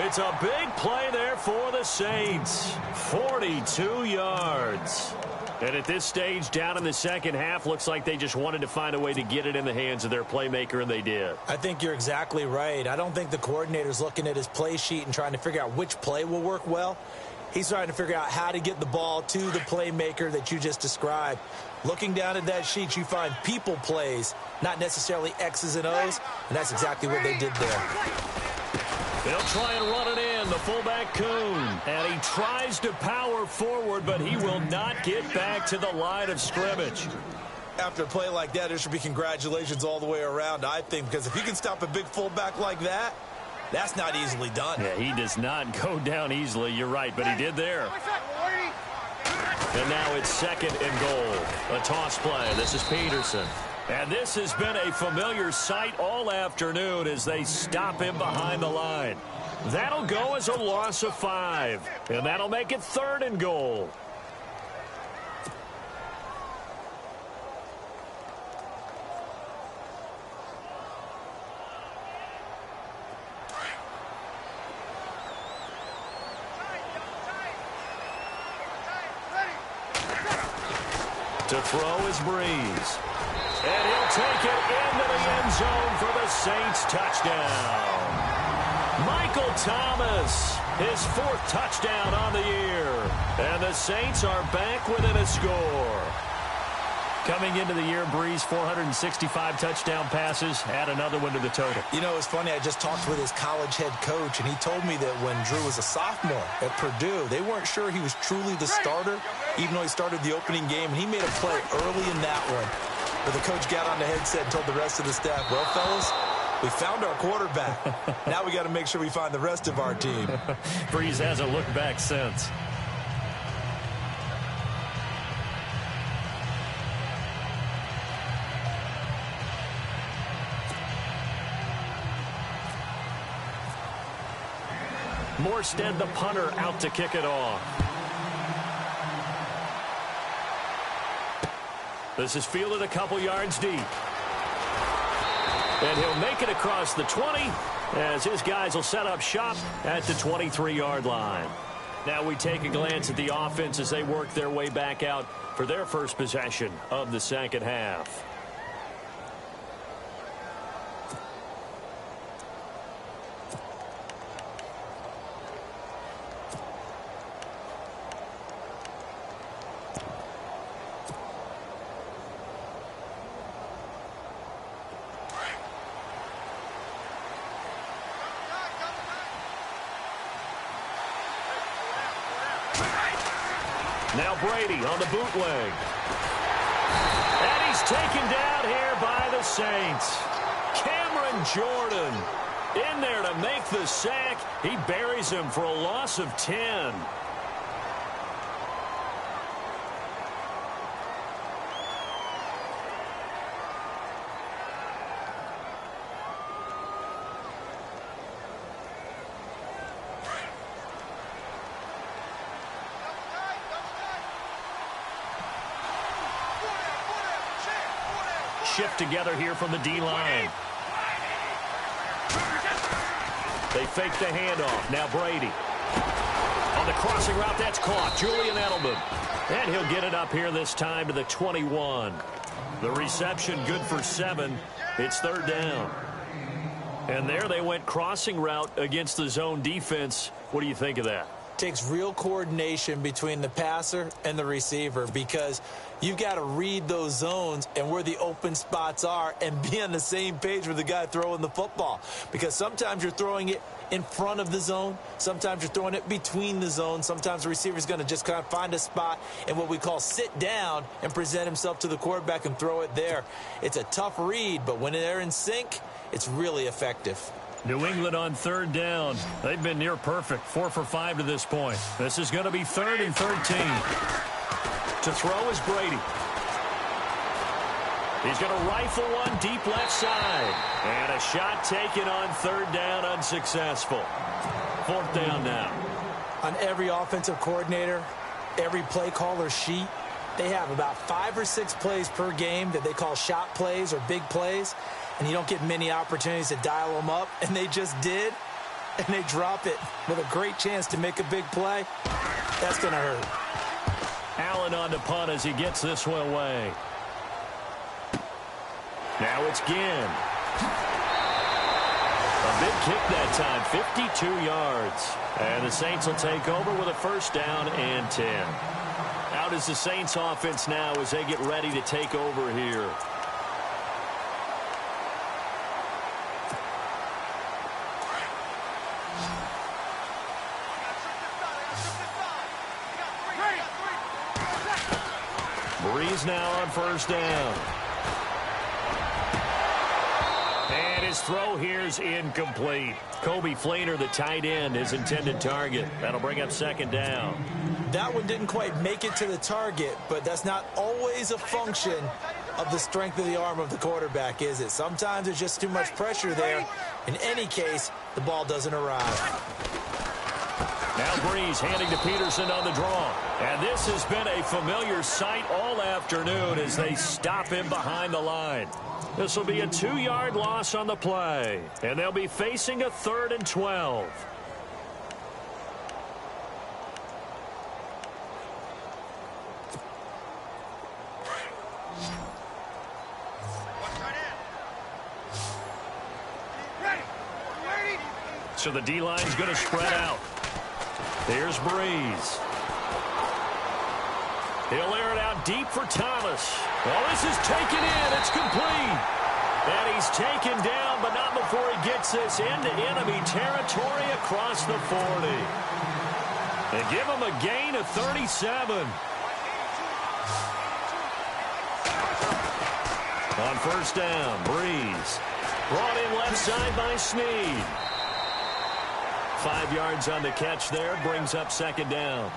It's a big play there for the Saints. 42 yards. And at this stage, down in the second half, looks like they just wanted to find a way to get it in the hands of their playmaker, and they did. I think you're exactly right. I don't think the coordinator's looking at his play sheet and trying to figure out which play will work well. He's trying to figure out how to get the ball to the playmaker that you just described. Looking down at that sheet, you find people plays, not necessarily X's and O's, and that's exactly what they did there. They'll try and run it in, the fullback Kuhn. And he tries to power forward, but he will not get back to the line of scrimmage. After a play like that, there should be congratulations all the way around, I think, because if you can stop a big fullback like that, that's not easily done. Yeah, he does not go down easily, you're right, but he did there. And now it's 2nd and goal. A toss play. This is Peterson. And this has been a familiar sight all afternoon as they stop him behind the line. That'll go as a loss of 5. And that'll make it 3rd and goal. To throw is Breeze. And he'll take it into the end zone for the Saints touchdown. Michael Thomas, his 4th touchdown on the year. And the Saints are back within a score. Coming into the year, Breeze, 465 touchdown passes. Add another one to the total. You know, it's funny. I just talked with his college head coach, and he told me that when Drew was a sophomore at Purdue, they weren't sure he was truly the starter, even though he started the opening game, and he made a play early in that one. But the coach got on the headset and told the rest of the staff, well, fellas, we found our quarterback. Now we got to make sure we find the rest of our team. Breeze hasn't looked back since. Morstead, the punter, out to kick it off. This is fielded a couple yards deep. And he'll make it across the 20 as his guys will set up shop at the 23-yard line. Now we take a glance at the offense as they work their way back out for their first possession of the second half. Now Brady on the bootleg. And he's taken down here by the Saints. Cameron Jordan in there to make the sack. He buries him for a loss of 10. Shift together here from the D-line. They fake the handoff. Now Brady. On the crossing route, that's caught. Julian Edelman. And he'll get it up here this time to the 21. The reception good for 7. It's third down. And there they went crossing route against the zone defense. What do you think of that? Takes real coordination between the passer and the receiver because you've got to read those zones and where the open spots are and be on the same page with the guy throwing the football. Because sometimes you're throwing it in front of the zone. Sometimes you're throwing it between the zones. Sometimes the receiver's going to just kind of find a spot and what we call sit down and present himself to the quarterback and throw it there. It's a tough read, but when they're in sync, it's really effective. New England on third down. They've been near perfect. 4 for 5 to this point. This is going to be 3rd and 13. To throw is Brady. He's going to rifle one deep left side. And a shot taken on third down, unsuccessful. 4th down now. On every offensive coordinator, every play caller sheet, they have about 5 or 6 plays per game that they call shot plays or big plays. And you don't get many opportunities to dial them up, and they just did, and they drop it with a great chance to make a big play. That's going to hurt. Allen on the punt as he gets this one away. Now it's Ginn. A big kick that time, 52 yards. And the Saints will take over with a 1st down and 10. Out is the Saints offense now as they get ready to take over here. Breeze now on 1st down. And his throw here is incomplete. Kobe Fleener, the tight end, his intended target. That'll bring up 2nd down. That one didn't quite make it to the target, but that's not always a function of the strength of the arm of the quarterback, is it? Sometimes there's just too much pressure there. In any case, the ball doesn't arrive. Now Breeze handing to Peterson on the draw. And this has been a familiar sight all afternoon as they stop him behind the line. This will be a 2-yard loss on the play. And they'll be facing a 3rd and 12. So the D-line's going to spread out. Here's Breeze. He'll air it out deep for Thomas. Well, this is taken in. It's complete. And he's taken down, but not before he gets this into enemy territory across the 40. They give him a gain of 37. On first down, Breeze. Brought in left side by Snead. 5 yards on the catch there, brings up second down.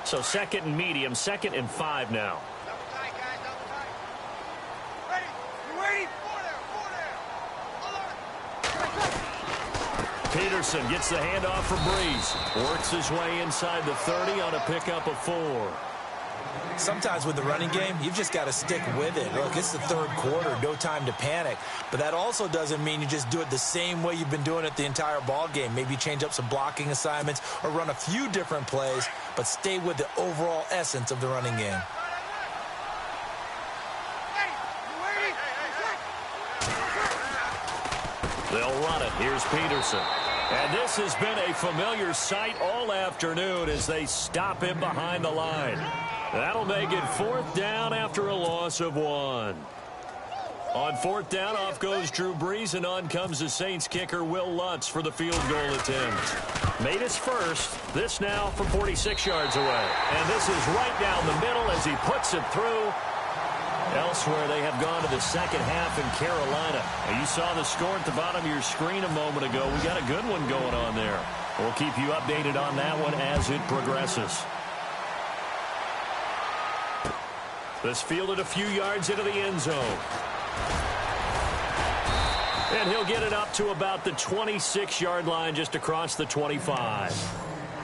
So second and medium, 2nd and 5 now. Double tight, guys, double tight. Ready? You ready? Peterson gets the handoff from Breeze. Works his way inside the 30 on a pickup of 4. Sometimes with the running game, you've just got to stick with it. Look, it's the third quarter, no time to panic. But that also doesn't mean you just do it the same way you've been doing it the entire ball game. Maybe change up some blocking assignments or run a few different plays, but stay with the overall essence of the running game. They'll run it. Here's Peterson. And this has been a familiar sight all afternoon as they stop him behind the line. That'll make it 4th down after a loss of 1. On 4th down, off goes Drew Brees, and on comes the Saints kicker Will Lutz for the field goal attempt. Made his first. This now from 46 yards away. And this is right down the middle as he puts it through. Elsewhere, they have gone to the second half in Carolina. And you saw the score at the bottom of your screen a moment ago. We got a good one going on there. We'll keep you updated on that one as it progresses. This fielded a few yards into the end zone. And he'll get it up to about the 26-yard line just across the 25.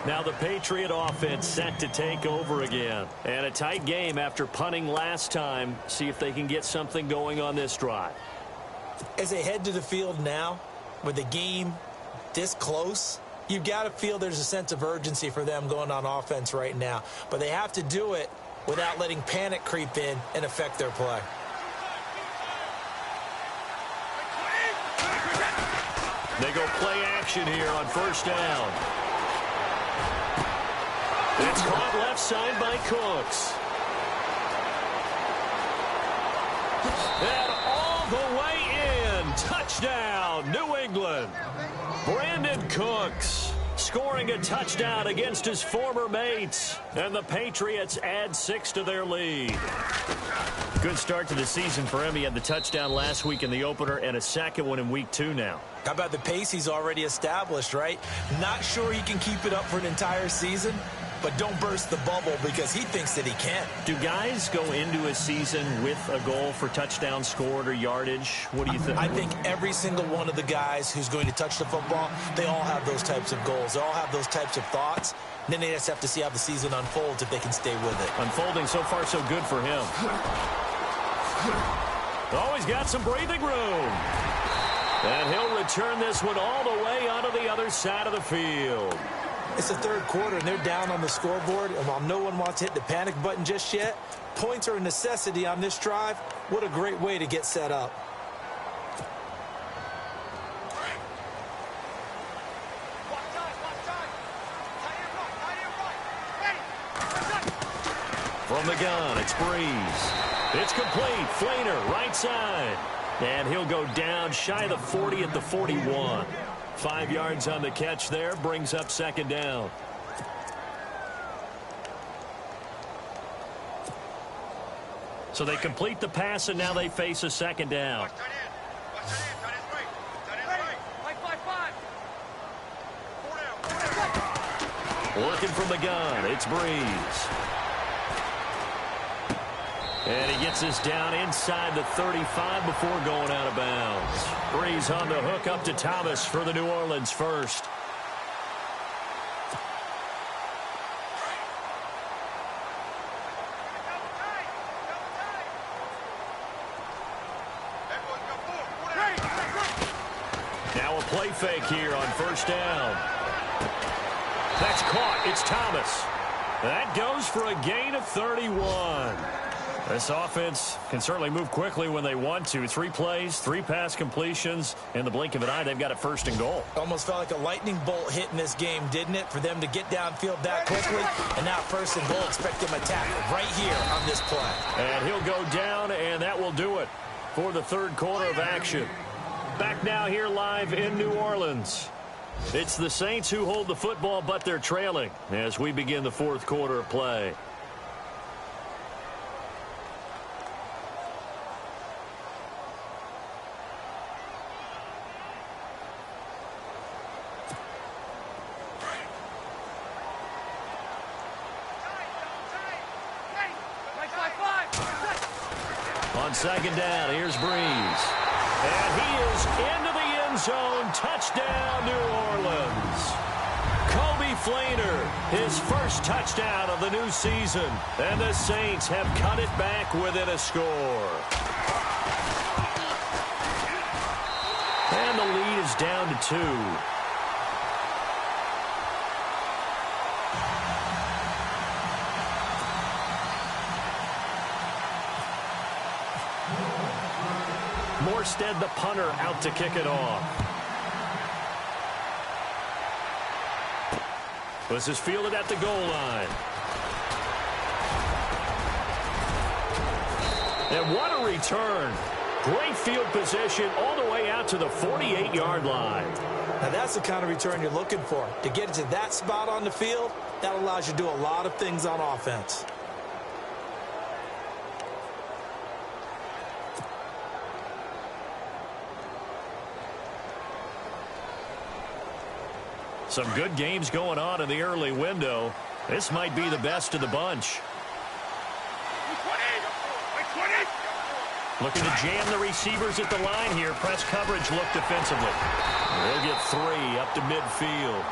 Now the Patriot offense set to take over again. And a tight game after punting last time. See if they can get something going on this drive. As they head to the field now, with the game this close, you've got to feel there's a sense of urgency for them going on offense right now. But they have to do it without letting panic creep in and affect their play. They go play action here on first down. It's caught left side by Cooks. And all the way in. Touchdown, New England. Brandon Cooks scoring a touchdown against his former mates. And the Patriots add 6 to their lead. Good start to the season for him. He had the touchdown last week in the opener and a second one in week 2 now. How about the pace he's already established, right? Not sure he can keep it up for an entire season, but don't burst the bubble because he thinks that he can. Do guys go into a season with a goal for touchdown scored or yardage? What do you think? I think every single one of the guys who's going to touch the football, they all have those types of goals. They all have those types of thoughts. And then they just have to see how the season unfolds if they can stay with it. Unfolding so far so good for him. Oh, he's got some breathing room. And he'll return this one all the way onto the other side of the field. It's the third quarter, and they're down on the scoreboard. And while no one wants to hit the panic button just yet, points are a necessity on this drive. What a great way to get set up. From the gun, it's Breeze. It's complete. Flainer, right side. And he'll go down shy of the 40 at the 41. 5 yards on the catch there, brings up second down. So they complete the pass, and now they face a second down. Working from the gun, it's Breeze. And he gets this down inside the 35 before going out of bounds. Breeze on the hook up to Thomas for the New Orleans first. Now a play fake here on first down. That's caught. It's Thomas. That goes for a gain of 31. This offense can certainly move quickly when they want to. 3 plays, 3 pass completions. In the blink of an eye, they've got it 1st and goal. Almost felt like a lightning bolt hit in this game, didn't it? For them to get downfield that quickly. And now 1st and goal, expect them to attack right here on this play. And he'll go down, and that will do it for the 3rd quarter of action. Back now here live in New Orleans. It's the Saints who hold the football, but they're trailing as we begin the 4th quarter of play. On 2nd down, here's Breeze. And he is into the end zone. Touchdown, New Orleans. Kobe Fleener, his 1st touchdown of the new season. And the Saints have cut it back within a score. And the lead is down to 2. Morstead, the punter, out to kick it off. This is fielded at the goal line. And what a return. Great field position all the way out to the 48-yard line. Now that's the kind of return you're looking for. To get to that spot on the field, that allows you to do a lot of things on offense. Some good games going on in the early window. This might be the best of the bunch. Looking to jam the receivers at the line here. Press coverage look defensively. They'll get 3 up to midfield.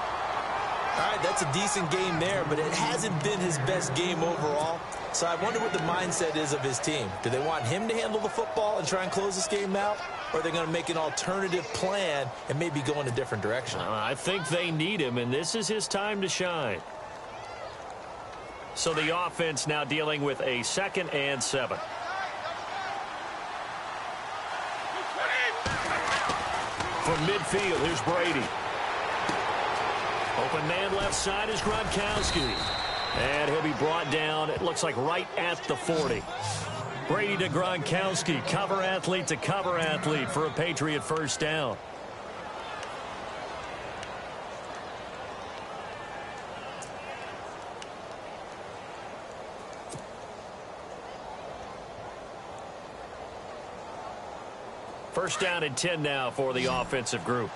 All right, that's a decent game there, but it hasn't been his best game overall. So I wonder what the mindset is of his team. Do they want him to handle the football and try and close this game out? Or are they going to make an alternative plan and maybe go in a different direction? I think they need him, and this is his time to shine. So the offense now dealing with a 2nd and 7. From midfield, here's Brady. Open man left side is Gronkowski. And he'll be brought down, it looks like right at the 40. Brady to Gronkowski, cover athlete to cover athlete for a Patriot 1st down. First down and 10 now for the offensive group.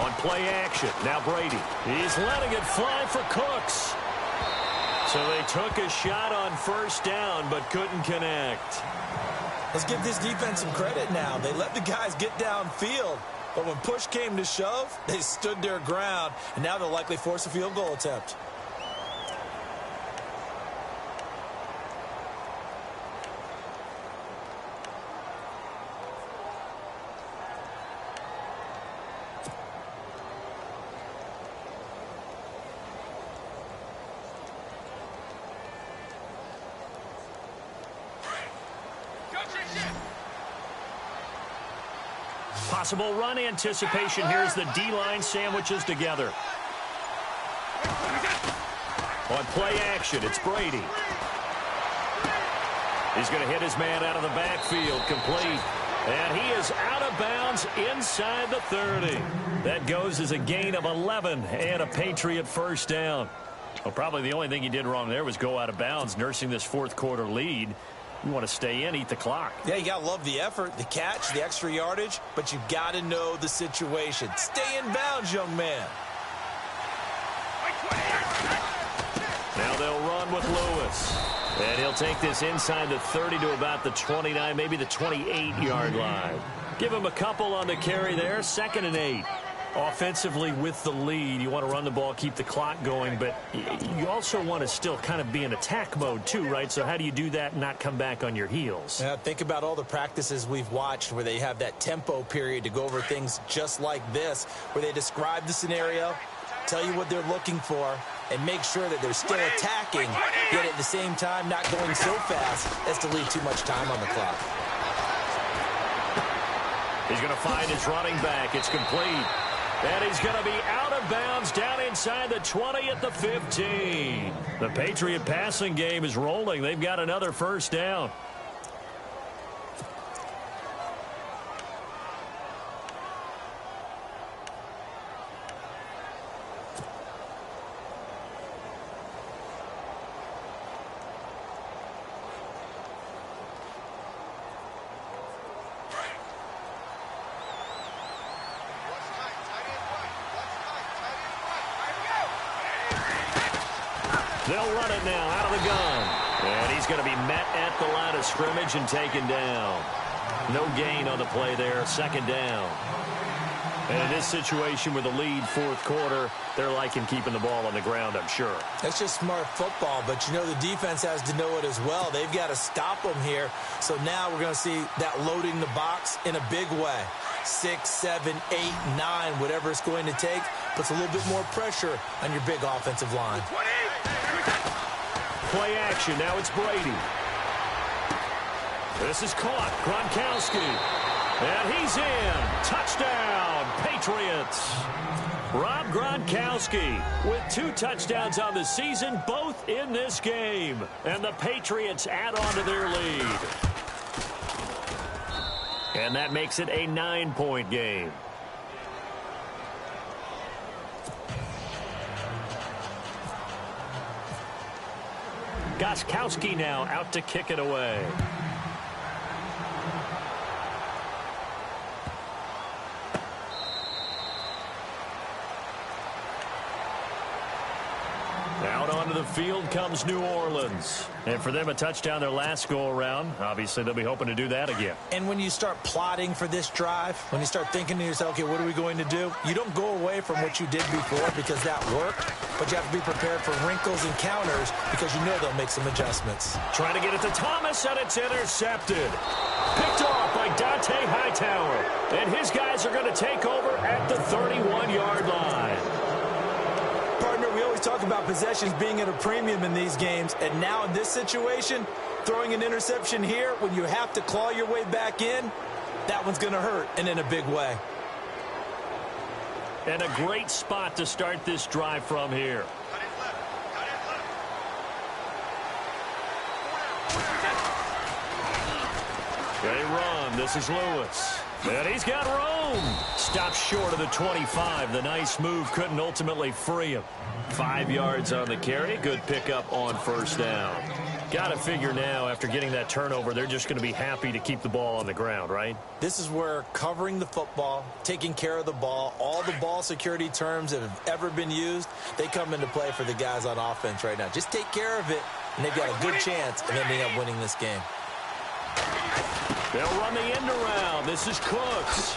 On play action, now Brady. He's letting it fly for Cooks. So they took a shot on 1st down, but couldn't connect. Let's give this defense some credit now. They let the guys get downfield. But when push came to shove, they stood their ground, and now they'll likely force a field goal attempt. Possible run anticipation. Here's the D-line sandwiches together. On play action, it's Brady. He's going to hit his man out of the backfield, complete. And he is out of bounds inside the 30. That goes as a gain of 11 and a Patriot 1st down. Well, probably the only thing he did wrong there was go out of bounds, nursing this 4th quarter lead. You want to stay in, eat the clock. Yeah, you got to love the effort, the catch, the extra yardage, but you got to know the situation. Stay in bounds, young man. Now they'll run with Lewis. And he'll take this inside the 30 to about the 29, maybe the 28-yard line. Give him a couple on the carry there, 2nd and 8. Offensively with the lead, you want to run the ball, keep the clock going, but you also want to still kind of be in attack mode too, right? So how do you do that and not come back on your heels? Yeah, think about all the practices we've watched where they have that tempo period to go over things just like this, where they describe the scenario, tell you what they're looking for, and make sure that they're still attacking, yet at the same time not going so fast as to leave too much time on the clock. He's going to find his running back. It's complete. And he's going to be out of bounds down inside the 20 at the 15. The Patriot passing game is rolling. They've got another first down. They'll run it now out of the gun. And he's going to be met at the line of scrimmage and taken down. No gain on the play there. Second down. And in this situation with the lead fourth quarter, they're liking keeping the ball on the ground, I'm sure. That's just smart football, but you know the defense has to know it as well. They've got to stop them here. So now we're going to see that loading the box in a big way. 6, 7, 8, 9, whatever it's going to take, puts a little bit more pressure on your big offensive line. Play action. Now it's Brady. This is caught. Gronkowski. And he's in. Touchdown, Patriots. Rob Gronkowski with 2 touchdowns on the season, both in this game. And the Patriots add on to their lead. And that makes it a 9-point game. Gostkowski now out to kick it away. Out onto the field comes New Orleans. And for them, a touchdown their last go-around. Obviously, they'll be hoping to do that again. And when you start plotting for this drive, when you start thinking to yourself, okay, what are we going to do? You don't go away from what you did before because that worked, but you have to be prepared for wrinkles and counters because you know they'll make some adjustments. Trying to get it to Thomas, and it's intercepted. Picked off by Dante Hightower. And his guys are going to take over at the 31-yard line. Partner, we always talk about possessions being at a premium in these games, and now in this situation, throwing an interception here when you have to claw your way back in, that one's going to hurt, and in a big way. And a great spot to start this drive from here. They run. This is Lewis. And he's got room. Stops short of the 25. The nice move couldn't ultimately free him. 5 yards on the carry. Good pickup on first down. Got to figure now, after getting that turnover, they're just going to be happy to keep the ball on the ground, right? This is where covering the football, taking care of the ball, all the ball security terms that have ever been used, they come into play for the guys on offense right now. Just take care of it, and they've got a good chance of ending up winning this game. They'll run the end around. This is Cooks.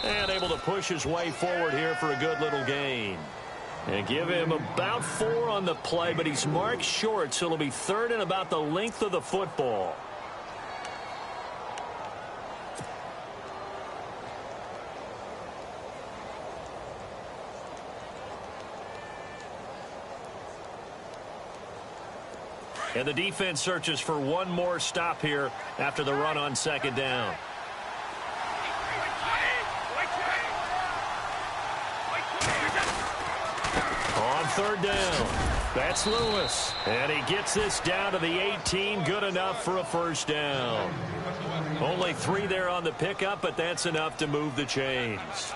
And able to push his way forward here for a good little gain. And give him about 4 on the play, but he's marked short, so it'll be third and about the length of the football. And the defense searches for one more stop here after the run on second down. On third down, that's Lewis. And he gets this down to the 18, good enough for a first down. Only 3 there on the pickup, but that's enough to move the chains.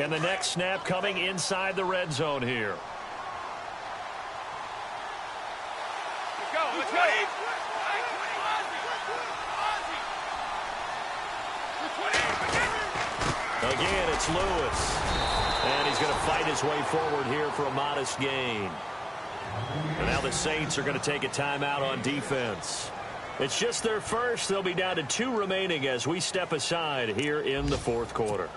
And the next snap coming inside the red zone here. Let's go, let's go. Again, it's Lewis. And he's going to fight his way forward here for a modest gain. And now the Saints are going to take a timeout on defense. It's just their first. They'll be down to 2 remaining as we step aside here in the fourth quarter.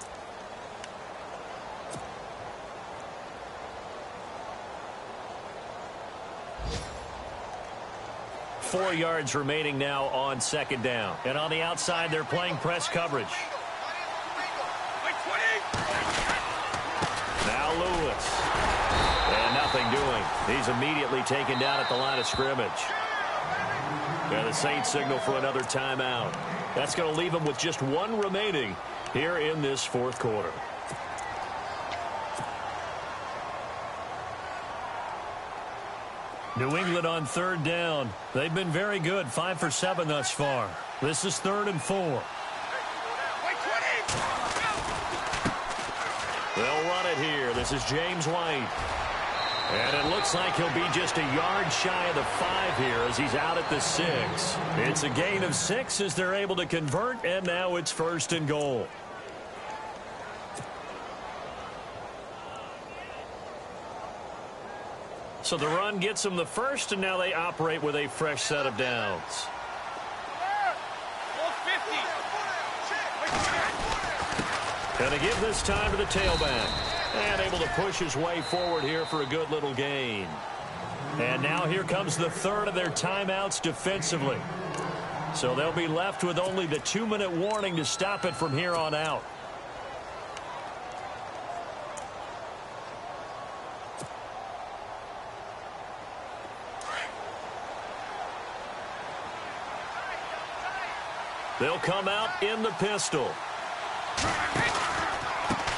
Four yards remaining now on second down. And on the outside, they're playing press coverage. Now Lewis. And nothing doing. He's immediately taken down at the line of scrimmage. And the Saints signal for another timeout. That's going to leave them with just 1 remaining here in this fourth quarter. New England on third down. They've been very good, 5 for 7 thus far. This is 3rd and 4. They'll run it here. This is James White. And it looks like he'll be just a yard shy of the 5 here as he's out at the 6. It's a gain of 6 as they're able to convert, and now it's 1st and goal. So the run gets them the first, and now they operate with a fresh set of downs. Going to give this time to the tailback. And able to push his way forward here for a good little gain. And now here comes the 3rd of their timeouts defensively. So they'll be left with only the 2-minute warning to stop it from here on out. They'll come out in the pistol.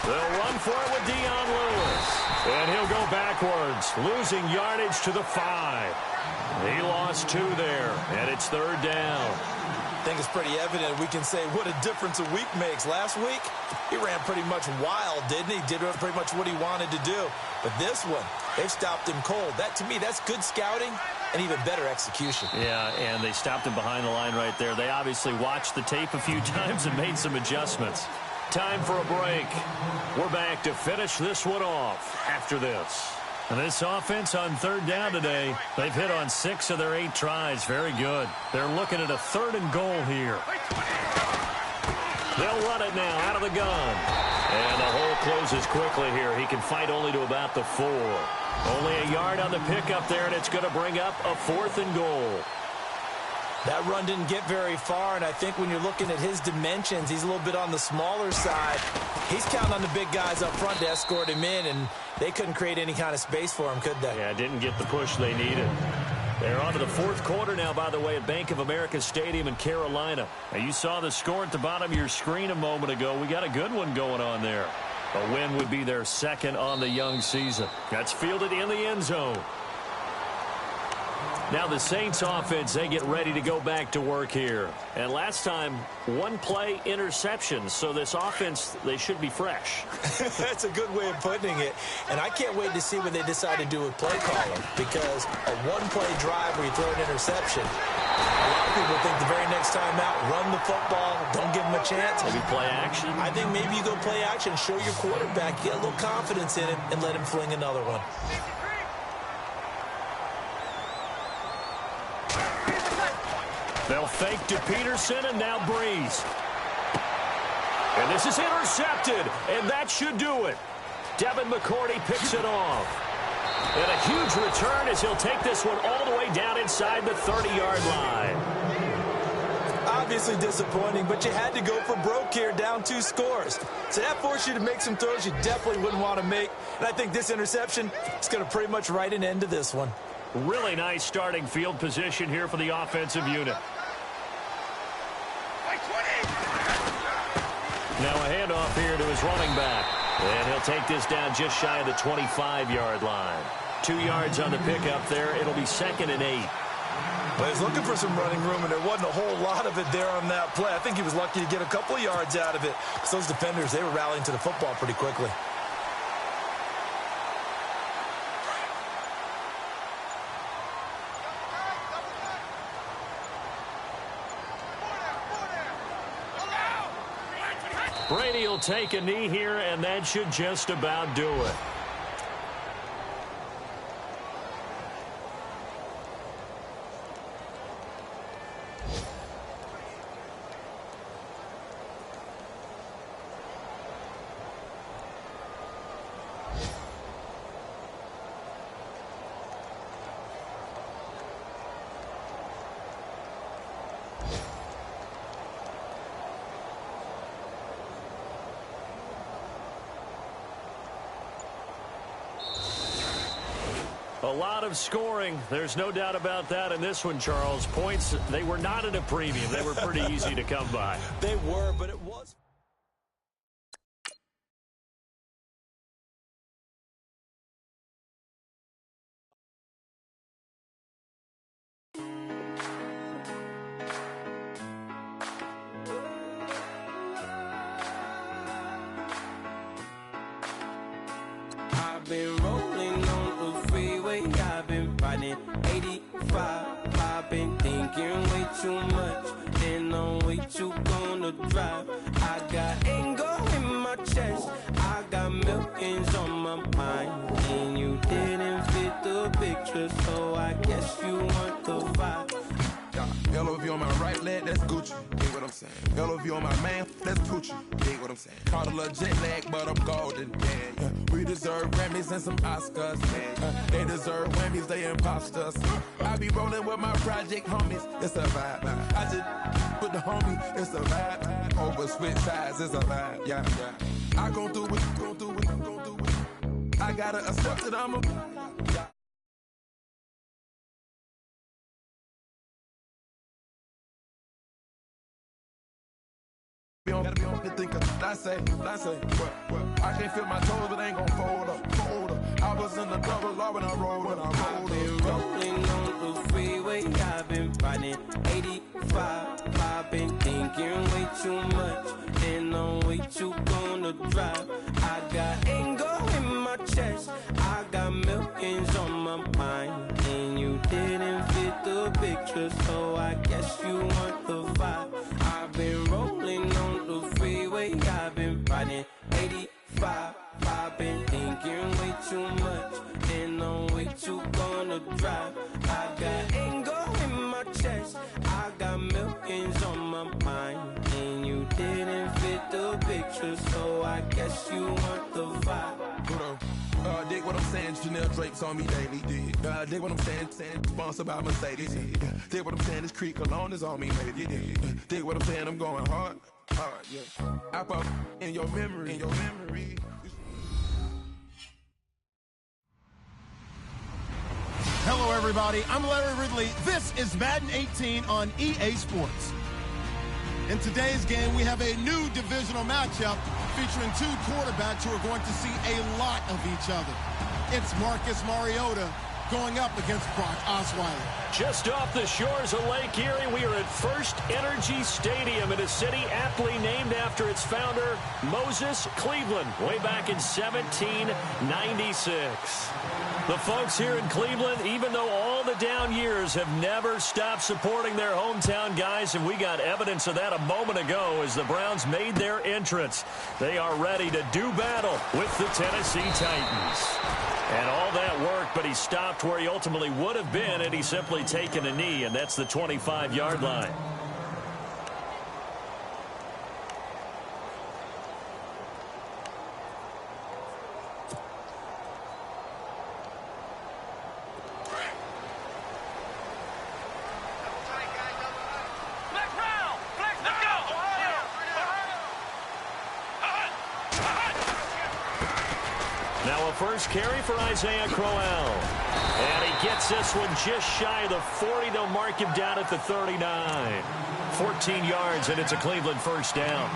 They'll run for it with Dion Lewis. And he'll go backwards, losing yardage to the 5. He lost 2 there, and it's 3rd down. I think it's pretty evident. We can say what a difference a week makes. Last week, he ran pretty much wild, didn't he? Did pretty much what he wanted to do. But this one, they've stopped him cold. That, to me, that's good scouting and even better execution. Yeah, and they stopped him behind the line right there. They obviously watched the tape a few times and made some adjustments. Time for a break. We're back to finish this one off after this. And this offense on 3rd down today, they've hit on 6 of their 8 tries. Very good. They're looking at a 3rd and goal here. They'll run it now out of the gun. And the hole closes quickly here. He can fight only to about the 4. Only a yard on the pickup there, and it's going to bring up a 4th and goal. That run didn't get very far, and I think when you're looking at his dimensions, he's a little bit on the smaller side. He's counting on the big guys up front to escort him in, and they couldn't create any kind of space for him, could they? Yeah, didn't get the push they needed. They're on to the 4th quarter now, by the way, at Bank of America Stadium in Carolina. Now, you saw the score at the bottom of your screen a moment ago. We got a good one going on there. A win would be their 2nd on the young season. That's fielded in the end zone. Now the Saints offense, they get ready to go back to work here. And last time, 1-play interception. So this offense, they should be fresh. That's a good way of putting it. And I can't wait to see what they decide to do with play caller. Because a 1-play drive where you throw an interception, a lot of people think the very next time out, run the football, don't give them a chance. Maybe play action? I think maybe you go play action, show your quarterback, get a little confidence in him, and let him fling another one. They'll fake to Peterson, and now Breeze. And this is intercepted, and that should do it. Devin McCourty picks it off. And a huge return as he'll take this one all the way down inside the 30-yard line. Obviously disappointing, but you had to go for broke here, down 2 scores. So that forced you to make some throws you definitely wouldn't want to make. And I think this interception is going to pretty much write an end to this one. Really nice starting field position here for the offensive unit. Now a handoff here to his running back. And he'll take this down just shy of the 25-yard line. 2 yards on the pickup there. It'll be 2nd and 8. Well, he's looking for some running room, and there wasn't a whole lot of it there on that play. I think he was lucky to get a couple of yards out of it. So those defenders, they were rallying to the football pretty quickly. Brady will take a knee here, and that should just about do it. A lot of scoring. There's no doubt about that in this one, Charles. Points, they were not at a premium. They were pretty easy to come by. They were, but it was. I've been rolling on the freeway, I've been riding 85. I've been thinking way too much, and I'm way too gonna drive. I got anger in my chest, I got millions on my mind, and you didn't fit the picture, so I guess you want the vibe. LOV on my right leg, that's Gucci. Dig what I'm saying. LOV on my man, that's Gucci. Dig what I'm saying. Caught a little jet lag, but I'm golden. Yeah. We deserve Grammys and some Oscars. They deserve Whammies, they imposters. I be rolling with my project homies. It's a vibe. I just put the homie, it's a vibe. Over switch sides, it's a vibe. Yeah. I gon' do it. I gotta accept it, I'm a. Yeah. Gotta be on the thinker. I say, what? I can't feel my toes, but ain't gon' fold up. I was in the double law when I rolled up. I've been rolling on the freeway, I've been riding 85. I've been thinking way too much, and I'm way too gonna drive. I got anger in my chest, I got millions on my mind, and you didn't fit the picture, so I guess you want the vibe. I've been rolling on the freeway, I've been riding 85. I've been thinking way too much, and I'm way too gonna drive. I got anger in my chest, I got millions on my mind, and you didn't fit the picture, so I guess you want the vibe. Dig what I'm saying, Chanel drapes on me daily. Dig what I'm saying, sponsored by Mercedes. Dig what I'm saying, this Creek Cologne is on me, maybe. Dig what I'm saying, I'm going hard, yeah. I pop in your memory, Hello, everybody. I'm Larry Ridley. This is Madden 18 on EA Sports. In today's game, we have a new divisional matchup featuring two quarterbacks who are going to see a lot of each other. It's Marcus Mariota going up against Brock Osweiler. Just off the shores of Lake Erie, we are at First Energy Stadium in a city aptly named after its founder, Moses Cleveland, way back in 1796. The folks here in Cleveland, even though all the down years, have never stopped supporting their hometown guys, and we got evidence of that a moment ago as the Browns made their entrance. They are ready to do battle with the Tennessee Titans. And all that worked, but he stopped where he ultimately would have been had he simply taken a knee, and that's the 25-yard line. Now a first carry for Isaiah Crowell. And he gets this one just shy of the 40. They'll mark him down at the 39. 14 yards, and it's a Cleveland first down.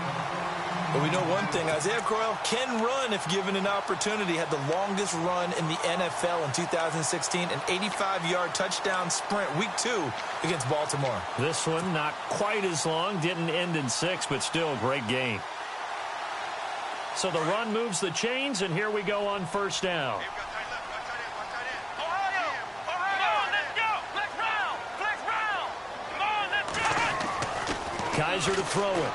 But we know one thing, Isaiah Crowell can run if given an opportunity. Had the longest run in the NFL in 2016, an 85-yard touchdown sprint, week 2 against Baltimore. This one not quite as long, didn't end in 6, but still a great game. So the run moves the chains, and here we go on first down. Kaiser to throw it.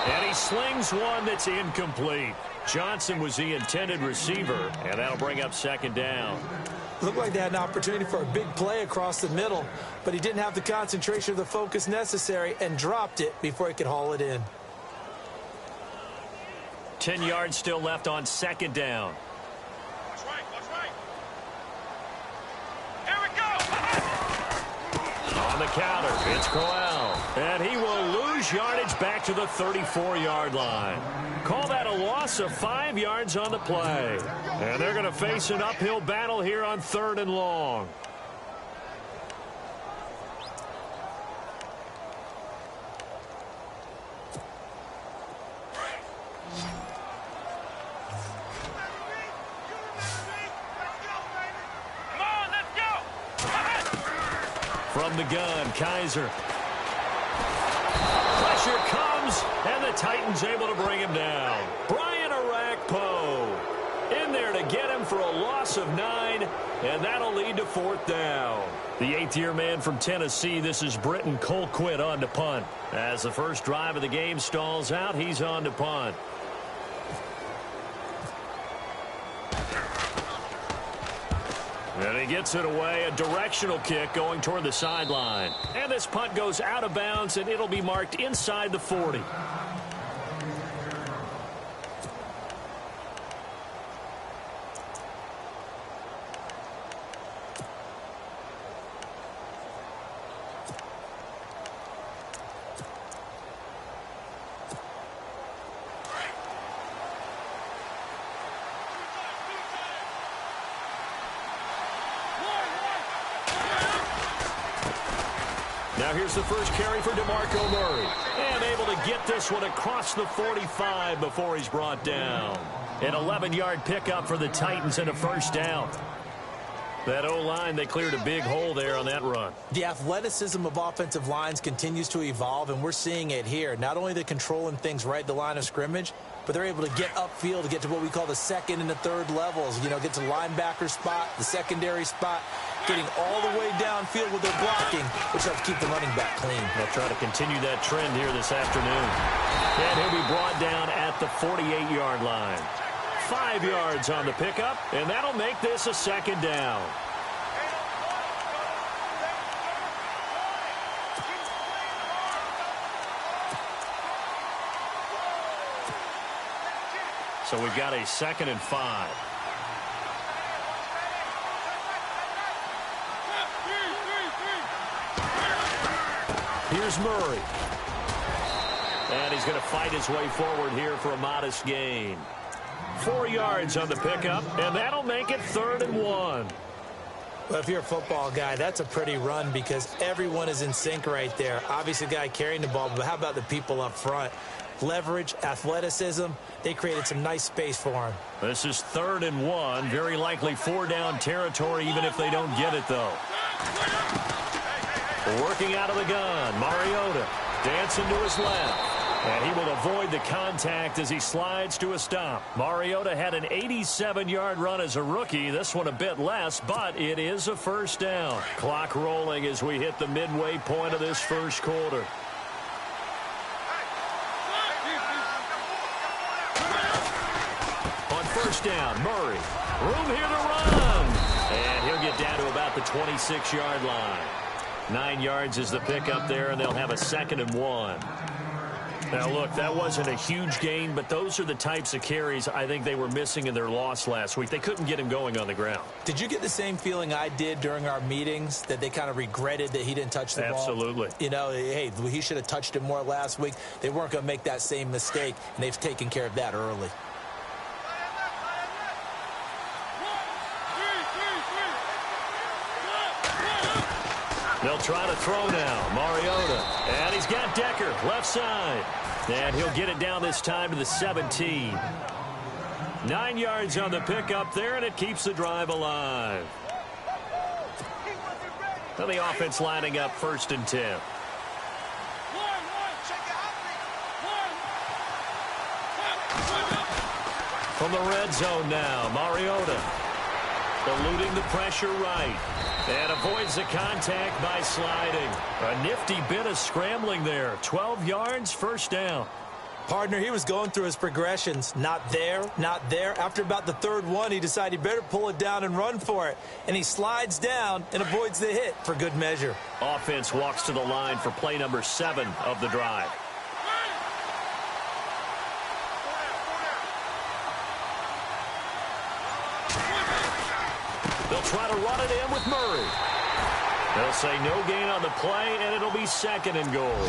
And he slings one that's incomplete. Johnson was the intended receiver, and that'll bring up second down. Looked like they had an opportunity for a big play across the middle, but he didn't have the concentration or the focus necessary and dropped it before he could haul it in. 10 yards still left on second down. Watch right. Here we go. On the counter, it's Crowell. And he will lose gains yardage back to the 34-yard line. Call that a loss of 5 yards on the play. And they're going to face an uphill battle here on 3rd and long. From the gun, Kaiser. Pressure comes, and the Titans able to bring him down. Brian Orakpo in there to get him for a loss of 9, and that'll lead to 4th down. The 8th-year man from Tennessee, this is Britton Colquitt on to punt. As the first drive of the game stalls out, he's on to punt. And he gets it away, a directional kick going toward the sideline. And this punt goes out of bounds, and it'll be marked inside the 40. Now here's the first carry for DeMarco Murray. And able to get this one across the 45 before he's brought down. An 11-yard pickup for the Titans and a first down. That O-line, they cleared a big hole there on that run. The athleticism of offensive lines continues to evolve, and we're seeing it here. Not only the controlling things right at the line of scrimmage, but they're able to get upfield to get to what we call the 2nd and the 3rd levels. You know, get to linebacker spot, the secondary spot, getting all the way downfield with their blocking, which helps keep the running back clean. They'll try to continue that trend here this afternoon. And he'll be brought down at the 48-yard line. 5 yards on the pickup, and that'll make this a 2nd down. So we've got a 2nd and 5. Here's Murray. And he's going to fight his way forward here for a modest gain. 4 yards on the pickup, and that'll make it 3rd and 1. Well, if you're a football guy, that's a pretty run because everyone is in sync right there. Obviously, the guy carrying the ball, but how about the people up front? Leverage, athleticism, they created some nice space for him. This is 3rd and 1, very likely 4-down territory even if they don't get it, though. Working out of the gun, Mariota dancing to his left. And he will avoid the contact as he slides to a stop. Mariota had an 87-yard run as a rookie. This one a bit less, but it is a first down. Clock rolling as we hit the midway point of this first quarter. On first down, Murray. Room here to run. And he'll get down to about the 26-yard line. 9 yards is the pickup there, and they'll have a 2nd and 1. Now, look, that wasn't a huge gain, but those are the types of carries I think they were missing in their loss last week. They couldn't get him going on the ground. Did you get the same feeling I did during our meetings, that they kind of regretted that he didn't touch the ball? Absolutely. You know, hey, he should have touched it more last week. They weren't going to make that same mistake, and they've taken care of that early. They'll try to throw now. Mariota. And he's got Decker, left side. And he'll get it down this time to the 17. 9 yards on the pickup there, and it keeps the drive alive. Now the offense lining up 1st and 10. From the red zone now, Mariota. Eluding the pressure right. And avoids the contact by sliding. A nifty bit of scrambling there. 12 yards, first down. Partner, he was going through his progressions. Not there, not there. After about the 3rd one, he decided he better pull it down and run for it. And he slides down and avoids the hit for good measure. Offense walks to the line for play number 7 of the drive. They'll try to run it in with Murray. They'll say no gain on the play, and it'll be 2nd and goal.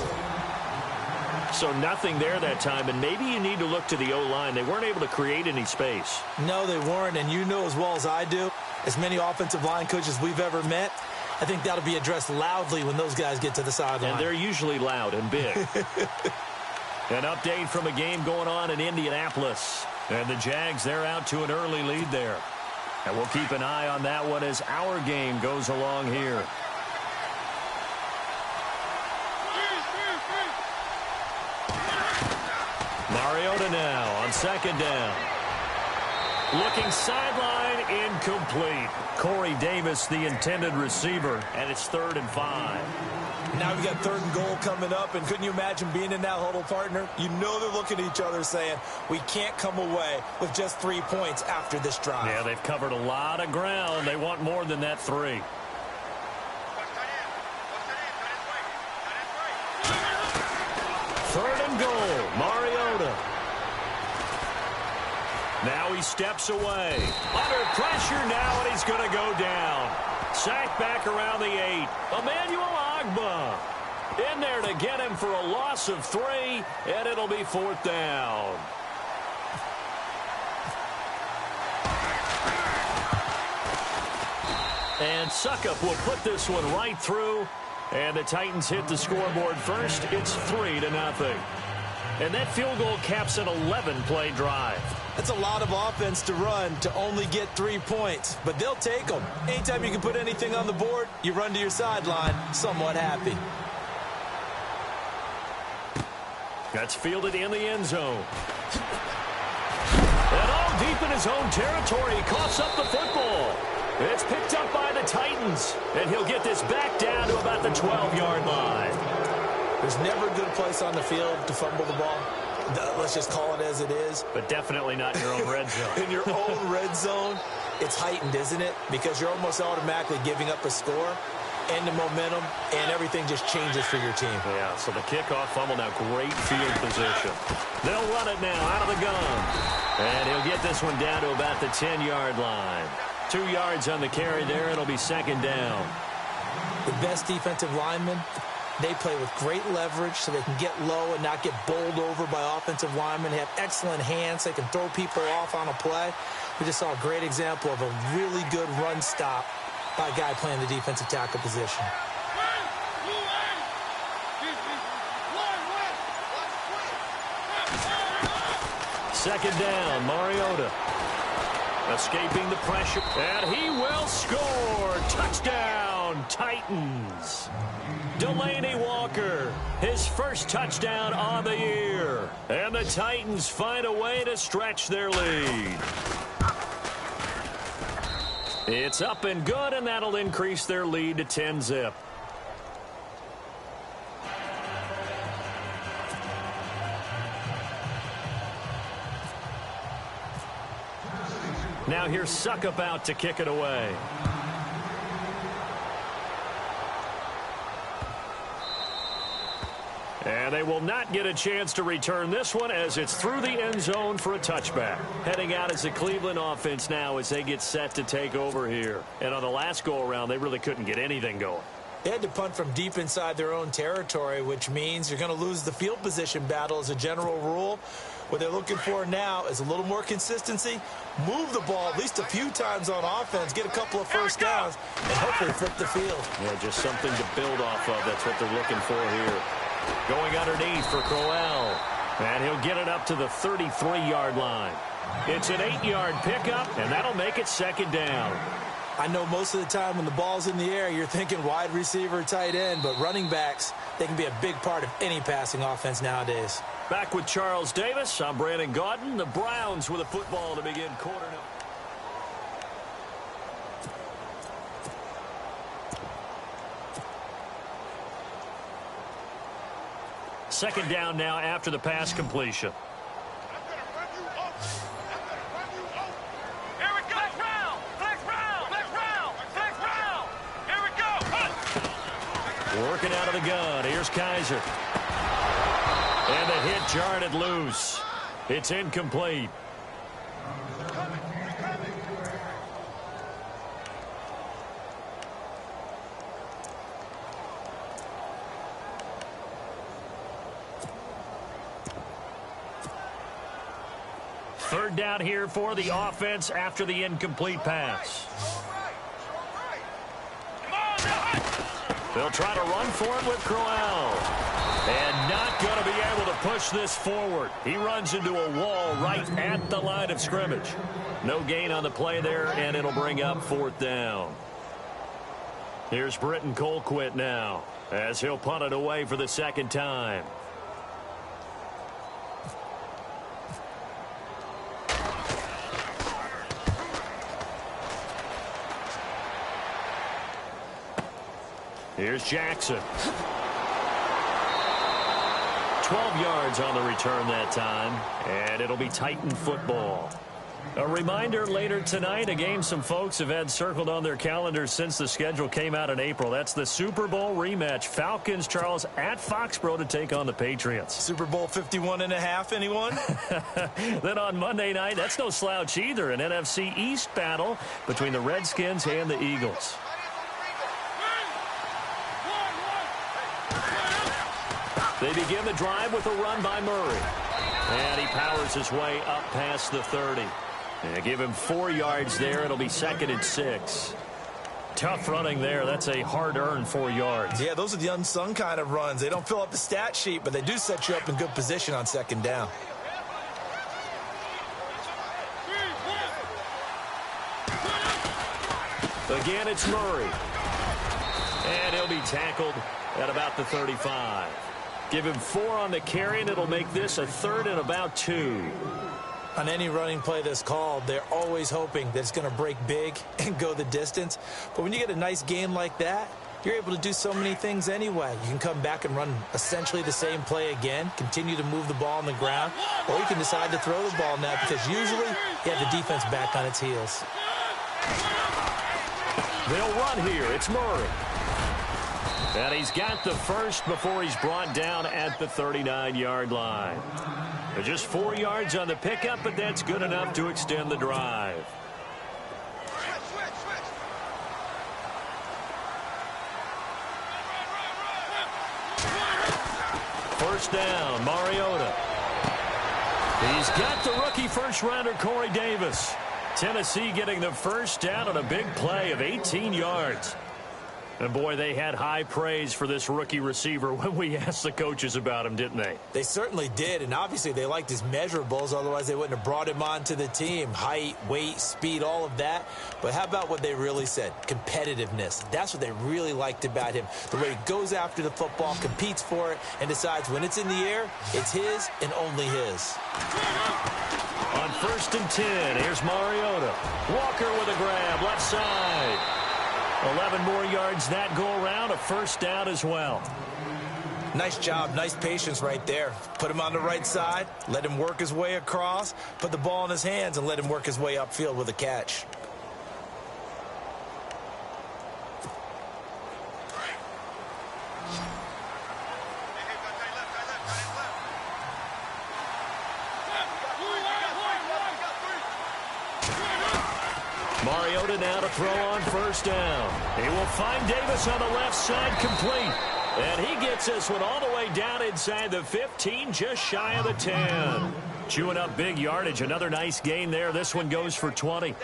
So nothing there that time, and maybe you need to look to the O-line. They weren't able to create any space. No, they weren't, and you know as well as I do, as many offensive line coaches we've ever met, I think that'll be addressed loudly when those guys get to the sideline. And they're usually loud and big. An update from a game going on in Indianapolis. And the Jags, they're out to an early lead there. And we'll keep an eye on that one as our game goes along here. Mariota now on second down. Looking sideline, incomplete. Corey Davis, the intended receiver, and it's 3rd and 5. Now we got 3rd and goal coming up, and couldn't you imagine being in that huddle, partner? You know they're looking at each other saying, we can't come away with just 3 points after this drive. Yeah, they've covered a lot of ground. They want more than that 3. 3rd and goal, Mariota. Now he steps away. Under pressure now, and he's going to go down. Sacked back around the 8. Emmanuel Ogbah in there to get him for a loss of 3, and it'll be 4th down. And Suckup will put this one right through, and the Titans hit the scoreboard first. It's 3-0. And that field goal caps an 11-play drive. That's a lot of offense to run to only get 3 points, but they'll take them. Anytime you can put anything on the board, you run to your sideline somewhat happy. That's fielded in the end zone. And all deep in his own territory, he coughs up the football. It's picked up by the Titans, and he'll get this back down to about the 12-yard line. There's never a good place on the field to fumble the ball. Let's just call it as it is. But definitely not in your own red zone. In your own red zone, it's heightened, isn't it? Because you're almost automatically giving up a score and the momentum, and everything just changes for your team. Yeah, so the kickoff fumble, now great field position. They'll run it now out of the gun. And he'll get this one down to about the 10-yard line. 2 yards on the carry there. It'll be 2nd down. The best defensive linemen, they play with great leverage so they can get low and not get bowled over by offensive linemen. They have excellent hands. They can throw people off on a play. We just saw a great example of a really good run stop by a guy playing the defensive tackle position. Second down, Mariota. Escaping the pressure, and he will score. Touchdown, Titans. Delaney Walker, his first touchdown on the year. And the Titans find a way to stretch their lead. It's up and good, and that'll increase their lead to 10-zip. Now here's Suckup out to kick it away. And they will not get a chance to return this one as it's through the end zone for a touchback. Heading out as the Cleveland offense now as they get set to take over here. And on the last go-around, they really couldn't get anything going. They had to punt from deep inside their own territory, which means you're going to lose the field position battle as a general rule. What they're looking for now is a little more consistency, move the ball at least a few times on offense, get a couple of first downs, and hopefully flip the field. Yeah, just something to build off of. That's what they're looking for here. Going underneath for Crowell. And he'll get it up to the 33-yard line. It's an 8-yard pickup, and that'll make it 2nd down. I know most of the time when the ball's in the air, you're thinking wide receiver, tight end, but running backs, they can be a big part of any passing offense nowadays. Back with Charles Davis, I'm Brandon Gaudin. The Browns with a football to begin quarter number. Second down now after the pass completion. Working out of the gun. Here's Kaiser. And the hit jarred it loose. It's incomplete. Third down here for the offense after the incomplete pass. They'll try to run for it with Crowell. And not going to be able to push this forward. He runs into a wall right at the line of scrimmage. No gain on the play there, and it'll bring up fourth down. Here's Britton Colquitt now, as he'll punt it away for the second time. Here's Jackson. 12 yards on the return that time, and it'll be Titan football. A reminder later tonight, a game some folks have had circled on their calendars since the schedule came out in April. That's the Super Bowl rematch. Falcons, Charles, at Foxborough to take on the Patriots. Super Bowl 51.5, anyone? Then on Monday night, that's no slouch either, an NFC East battle between the Redskins and the Eagles. They begin the drive with a run by Murray. And he powers his way up past the 30. And give him 4 yards there. It'll be 2nd and 6. Tough running there. That's a hard-earned 4 yards. Yeah, those are the unsung kind of runs. They don't fill up the stat sheet, but they do set you up in good position on 2nd down. Again, it's Murray. And he'll be tackled at about the 35. Give him 4 on the carry, and it'll make this a 3rd and about 2. On any running play that's called, they're always hoping that it's going to break big and go the distance. But when you get a nice game like that, you're able to do so many things anyway. You can come back and run essentially the same play again, continue to move the ball on the ground, or you can decide to throw the ball now because usually you have the defense back on its heels. They'll run here. It's Murray. And he's got the first before he's brought down at the 39-yard line. Just 4 yards on the pickup, but that's good enough to extend the drive. First down, Mariota. He's got the rookie first-rounder Corey Davis. Tennessee getting the first down on a big play of 18 yards. And, boy, they had high praise for this rookie receiver when we asked the coaches about him, didn't they? They certainly did, and obviously they liked his measurables. Otherwise, they wouldn't have brought him onto the team. Height, weight, speed, all of that. But how about what they really said? Competitiveness. That's what they really liked about him. The way he goes after the football, competes for it, and decides when it's in the air, it's his and only his. On 1st and 10, here's Mariota. Walker with a grab, left side. 11 more yards that go around, a first down as well. Nice job, nice patience right there. Put him on the right side, let him work his way across, put the ball in his hands, and let him work his way upfield with a catch. Mariota now to throw on first down. He will find Davis on the left side, complete. And he gets this one all the way down inside the 15, just shy of the 10. Chewing up big yardage. Another nice gain there. This one goes for 20.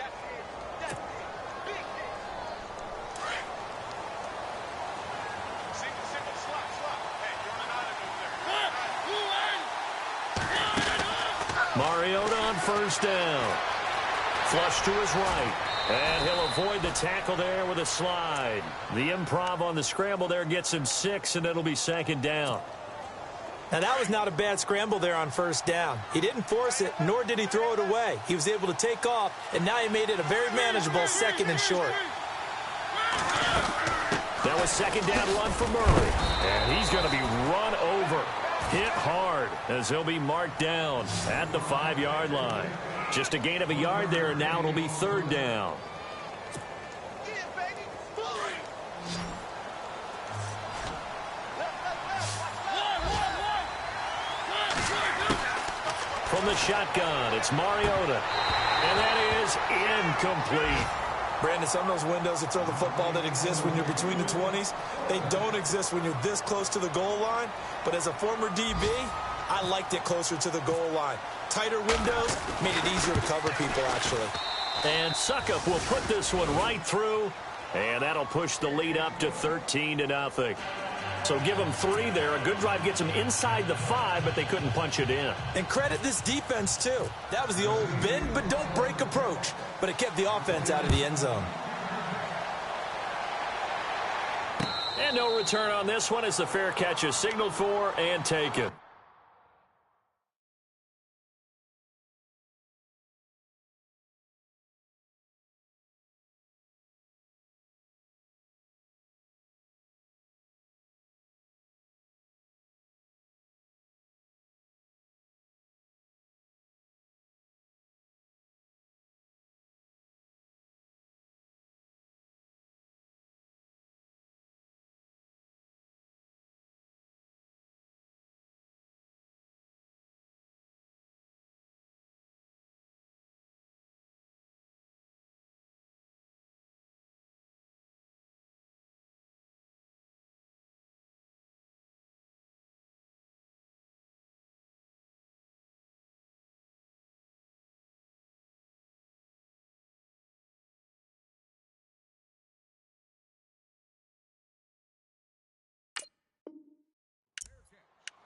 Mariota on first down. Flush to his right. And he'll avoid the tackle there with a slide. The improv on the scramble there gets him 6, and it'll be 2nd down. Now, that was not a bad scramble there on first down. He didn't force it, nor did he throw it away. He was able to take off, and now he made it a very manageable 2nd and short. That was 2nd down run for Murray. And he's going to be run over. Hit hard as he'll be marked down at the 5-yard line. Just a gain of a yard there, and now it'll be 3rd down. From the shotgun, it's Mariota. And that is incomplete. Brandon, some of those windows to throw the football that exist when you're between the 20s, they don't exist when you're this close to the goal line. But as a former DB, I liked it closer to the goal line. Tighter windows made it easier to cover people, actually. And Succop will put this one right through, and that'll push the lead up to 13-0. So give them 3 there. A good drive gets them inside the 5, but they couldn't punch it in. And credit this defense, too. That was the old bend but don't break approach, but it kept the offense out of the end zone. And no return on this one as the fair catch is signaled for and taken.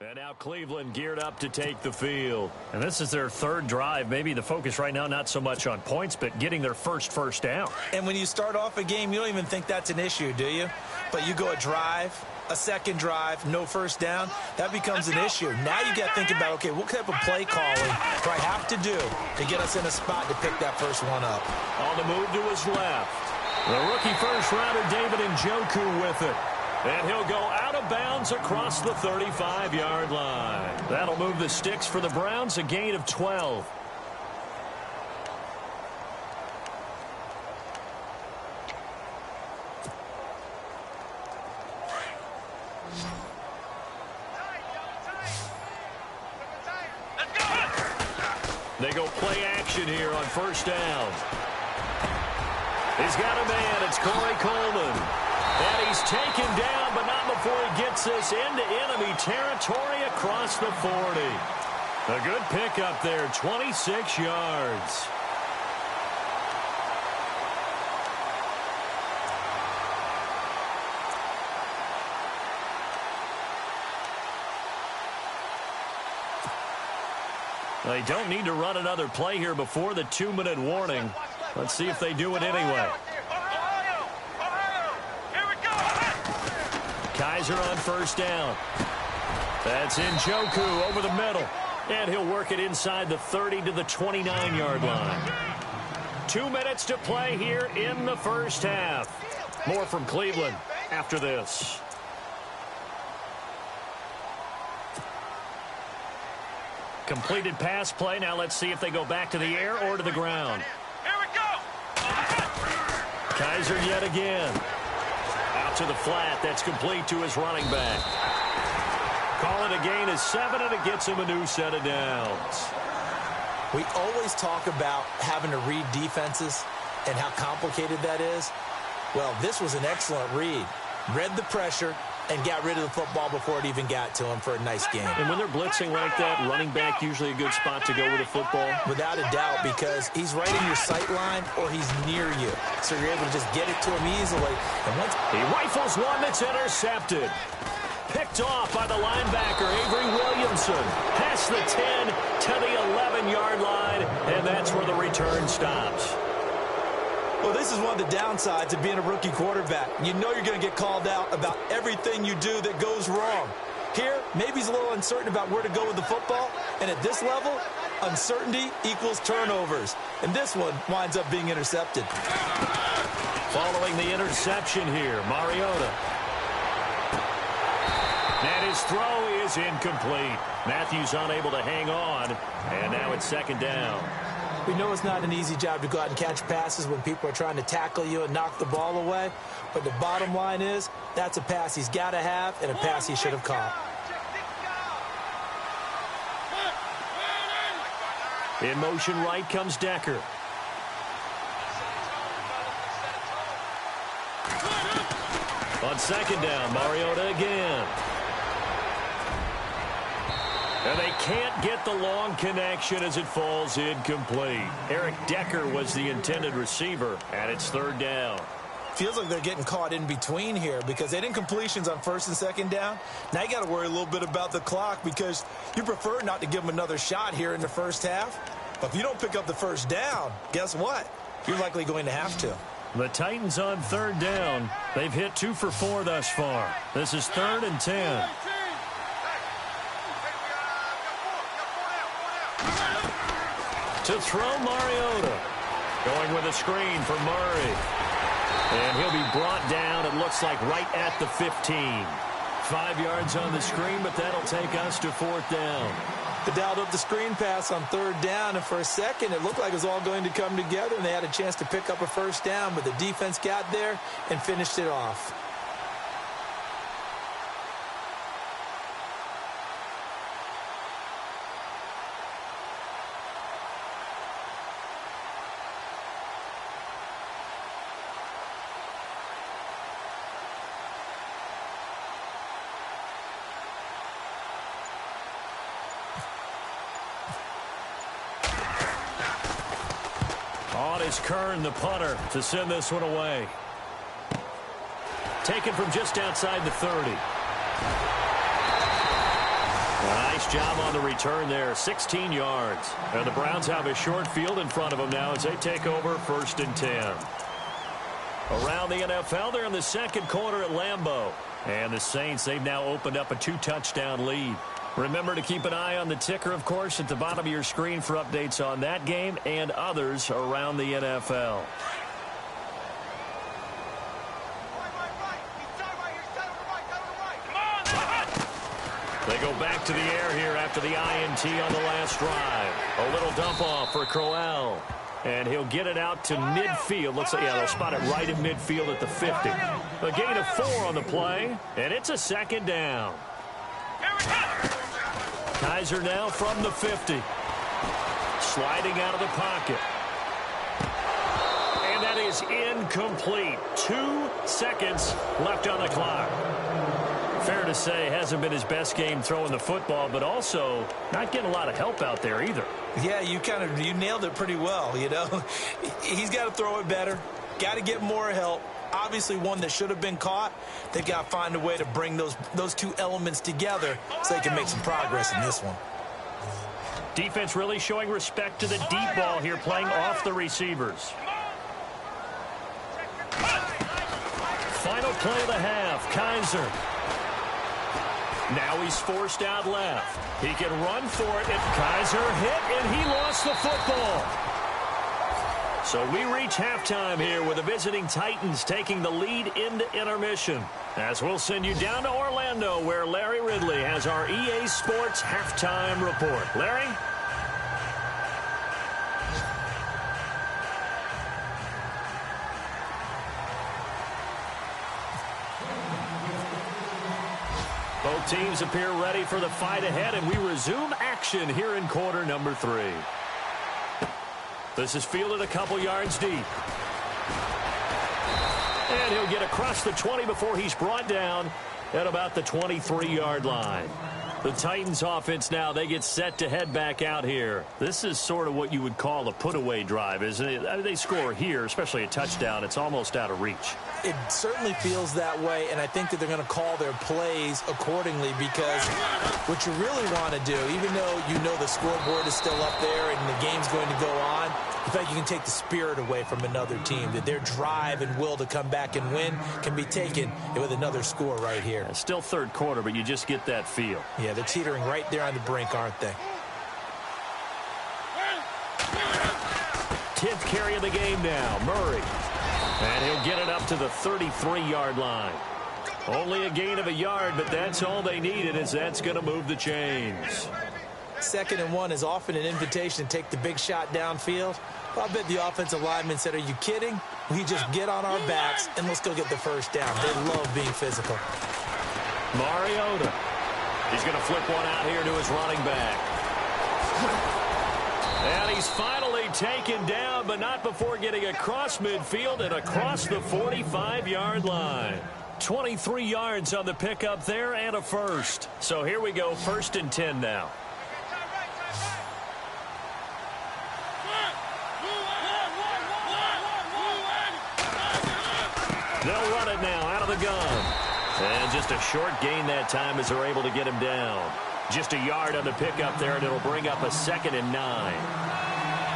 And now Cleveland geared up to take the field. And this is their 3rd drive. Maybe the focus right now not so much on points, but getting their first down. And when you start off a game, you don't even think that's an issue, do you? But you go a drive, a second drive, no first down, that becomes an issue. Now you got to think about, okay, what type of play calling do I have to do to get us in a spot to pick that first one up? On the move to his left. The rookie first-rounder David Njoku with it. And he'll go out of bounds across the 35-yard line. That'll move the sticks for the Browns, a gain of 12. They go play action here on first down. He's got a man. It's Corey Coleman. And he's taken down, but not before he gets this into enemy territory across the 40. A good pickup there, 26 yards. They don't need to run another play here before the 2-minute warning. Let's see if they do it anyway. Kaiser on first down. That's Njoku over the middle. And he'll work it inside the 30 to the 29-yard line. 2 minutes to play here in the first half. More from Cleveland after this. Completed pass play. Now let's see if they go back to the air or to the ground. Here we go. Kaiser yet again. Out to the flat. That's complete to his running back. Call it a gain of 7, and it gets him a new set of downs. We always talk about having to read defenses and how complicated that is. Well, this was an excellent read. Read the pressure and got rid of the football before it even got to him for a nice game. And when they're blitzing like that, running back usually a good spot to go with the football? Without a doubt, because he's right in your sight line or he's near you. So you're able to just get it to him easily. And once he rifles one that's intercepted. Picked off by the linebacker, Avery Williamson. Past the 10 to the 11-yard line, and that's where the return stops. Well, this is one of the downsides of being a rookie quarterback. You know you're going to get called out about everything you do that goes wrong. Here, maybe he's a little uncertain about where to go with the football, and at this level, uncertainty equals turnovers. And this one winds up being intercepted. Following the interception here, Mariota. And his throw is incomplete. Matthews unable to hang on, and now it's second down. We know it's not an easy job to go out and catch passes when people are trying to tackle you and knock the ball away. But the bottom line is, that's a pass he's got to have and a pass he should have caught. In motion right comes Decker. On second down, Mariota again. And they can't get the long connection as it falls incomplete. Eric Decker was the intended receiver, and it's third down. Feels like they're getting caught in between here because they didn't completions on first and second down. Now you got to worry a little bit about the clock because you prefer not to give them another shot here in the first half. But if you don't pick up the first down, guess what? You're likely going to have to. The Titans on third down. They've hit 2 for 4 thus far. This is 3rd and 10. To throw, Mariota. Going with a screen for Murray. And he'll be brought down, it looks like, right at the 15. 5 yards on the screen, but that'll take us to 4th down. They dialed up the screen pass on third down, and for a second, it looked like it was all going to come together, and they had a chance to pick up a first down, but the defense got there and finished it off. Kern, the punter, to send this one away. Taken from just outside the 30. Nice job on the return there, 16 yards. And the Browns have a short field in front of them now as they take over 1st and 10. Around the NFL, they're in the second quarter at Lambeau. And the Saints, they've now opened up a 2-touchdown lead. Remember to keep an eye on the ticker, of course, at the bottom of your screen for updates on that game and others around the NFL. They go back to the air here after the INT on the last drive. A little dump off for Crowell. And he'll get it out to midfield. Looks like, yeah, they'll spot it right in midfield at the 50. A gain of 4 on the play, and it's a 2nd down. Kaiser now from the 50. Sliding out of the pocket. And that is incomplete. 2 seconds left on the clock. Fair to say, hasn't been his best game throwing the football, but also not getting a lot of help out there either. Yeah, you nailed it pretty well, you know. He's got to throw it better. Got to get more help. Obviously one that should have been caught. They've got to find a way to bring those two elements together so they can make some progress in this one. Defense really showing respect to the deep ball here, playing off the receivers. Final play of the half, Kaiser. Now he's forced out left. He can run for it, and Kaiser hit, and he lost the football. So we reach halftime here with the visiting Titans taking the lead into intermission. As we'll send you down to Orlando where Larry Ridley has our EA Sports halftime report. Larry? Both teams appear ready for the fight ahead, and we resume action here in quarter number 3. This is fielded a couple yards deep. And he'll get across the 20 before he's brought down at about the 23-yard line. The Titans offense now, they get set to head back out here. This is sort of what you would call a put-away drive, isn't it? I mean, they score here, especially a touchdown. It's almost out of reach. It certainly feels that way, and I think that they're going to call their plays accordingly because what you really want to do, even though you know the scoreboard is still up there and the game's going to go on, you think you can take the spirit away from another team, that their drive and will to come back and win can be taken with another score right here. It's still third quarter, but you just get that feel. Yeah, they're teetering right there on the brink, aren't they? 10th carry of the game now, Murray. And he'll get it up to the 33-yard line. Only a gain of a yard, but that's all they needed, as that's going to move the chains. 2nd and 1 is often an invitation to take the big shot downfield. Well, I bet the offensive lineman said, are you kidding? We just get on our backs and let's go get the first down. They love being physical. Mariota. He's going to flip one out here to his running back. And he's finally taken down, but not before getting across midfield and across the 45-yard line. 23 yards on the pickup there and a first. So here we go, 1st and 10 now. They'll run it now out of the gun. And just a short gain that time as they're able to get him down. Just a yard on the pickup there, and it'll bring up a 2nd and 9.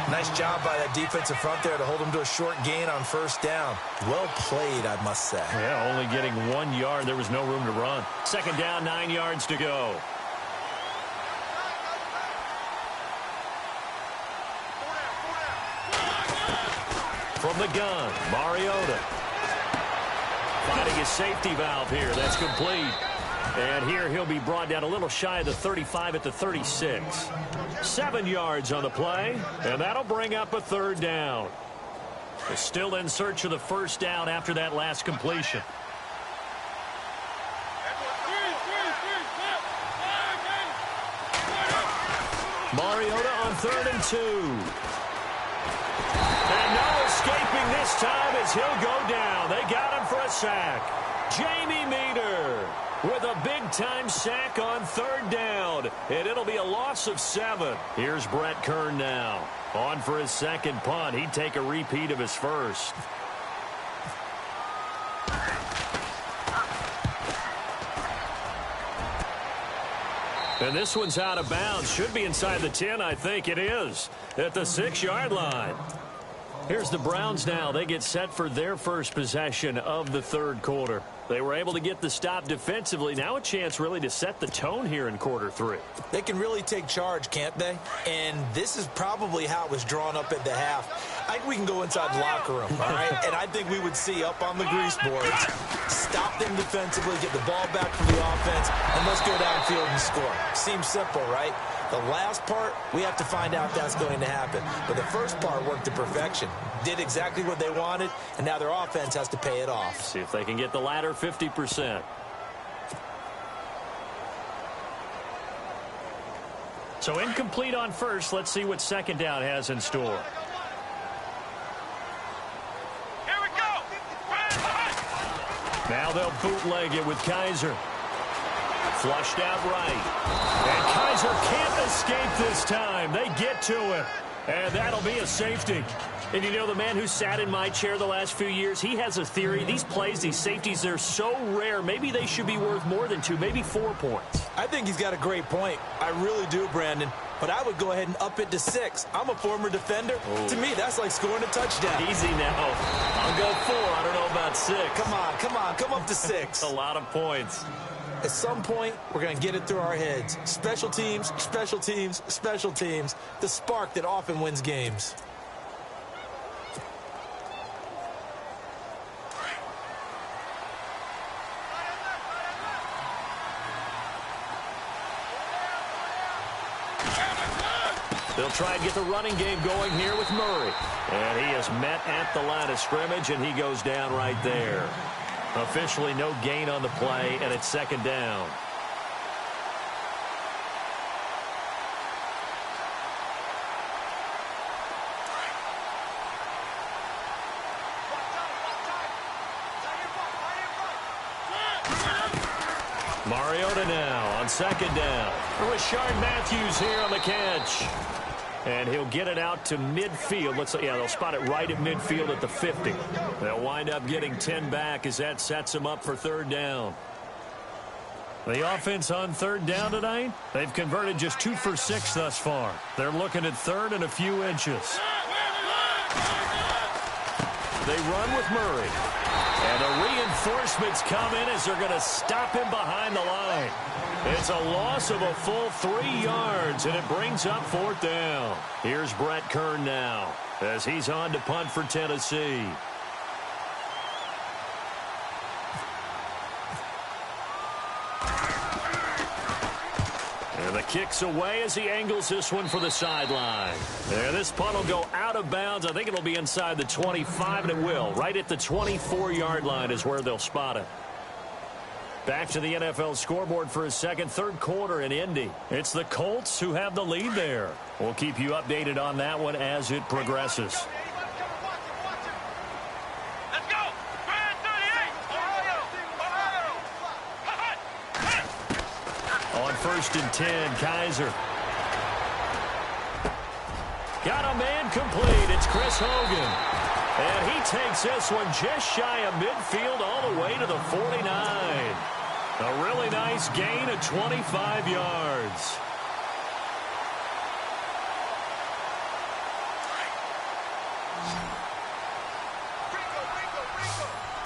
Nice job by that defensive front there to hold him to a short gain on first down. Well played, I must say. Yeah, only getting 1 yard. There was no room to run. 2nd down, 9 yards to go. From the gun, Mariota. Finding his safety valve here. That's complete. And here he'll be brought down a little shy of the 35 at the 36. 7 yards on the play, and that'll bring up a 3rd down. They're still in search of the first down after that last completion. Mariota on 3rd and 2. And no escaping this time as he'll go down. They got him for a sack. Jamie Meter with a big-time sack on 3rd down. And it'll be a loss of 7. Here's Brett Kern now. On for his 2nd punt. He'd take a repeat of his first. And this one's out of bounds. Should be inside the 10, I think it is. At the 6-yard line. Here's the Browns now. They get set for their first possession of the 3rd quarter. They were able to get the stop defensively. Now a chance really to set the tone here in quarter 3. They can really take charge, can't they? And this is probably how it was drawn up at the half. I think we can go inside the locker room, all right? And I think we would see up on the grease boards, stop them defensively, get the ball back from the offense, and let's go downfield and score. Seems simple, right? The last part, we have to find out if that's going to happen. But the first part worked to perfection. Did exactly what they wanted, and now their offense has to pay it off. See if they can get the latter 50%. So incomplete on first. Let's see what 2nd down has in store. Here we go. Now they'll bootleg it with Kaiser. Flushed out right. And Kaiser can't escape this time. They get to him. And that'll be a safety. And you know, the man who sat in my chair the last few years, he has a theory. These plays, these safeties, they're so rare. Maybe they should be worth more than 2, maybe 4 points. I think he's got a great point. I really do, Brandon. But I would go ahead and up it to 6. I'm a former defender. To me, that's like scoring a touchdown. Easy now. I'll go 4. I don't know about 6. Come up to 6. A lot of points. At some point, we're going to get it through our heads. Special teams, special teams, special teams. The spark that often wins games. They'll try and get the running game going here with Murray. And he is met at the line of scrimmage, and he goes down right there. Officially no gain on the play, and it's 2nd down. Mariota now on 2nd down. Rashard Matthews here on the catch. And he'll get it out to midfield. They'll spot it right at midfield at the 50. They'll wind up getting 10 back as that sets them up for 3rd down. The offense on 3rd down tonight, they've converted just 2 for 6 thus far. They're looking at 3rd and a few inches. They run with Murray. And the reinforcements come in as they're going to stop him behind the line. It's a loss of a full 3 yards, and it brings up 4th down. Here's Brett Kern now as he's on to punt for Tennessee. And the kick's away as he angles this one for the sideline. And this punt will go out of bounds. I think it'll be inside the 25, and it will. Right at the 24-yard line is where they'll spot it. Back to the NFL scoreboard for his 3rd quarter in Indy. It's the Colts who have the lead there. We'll keep you updated on that one as it progresses. Let's go. 38. On 1st and 10, Kaiser. Got a man complete. It's Chris Hogan. And he takes this one just shy of midfield all the way to the 49. A really nice gain of 25 yards.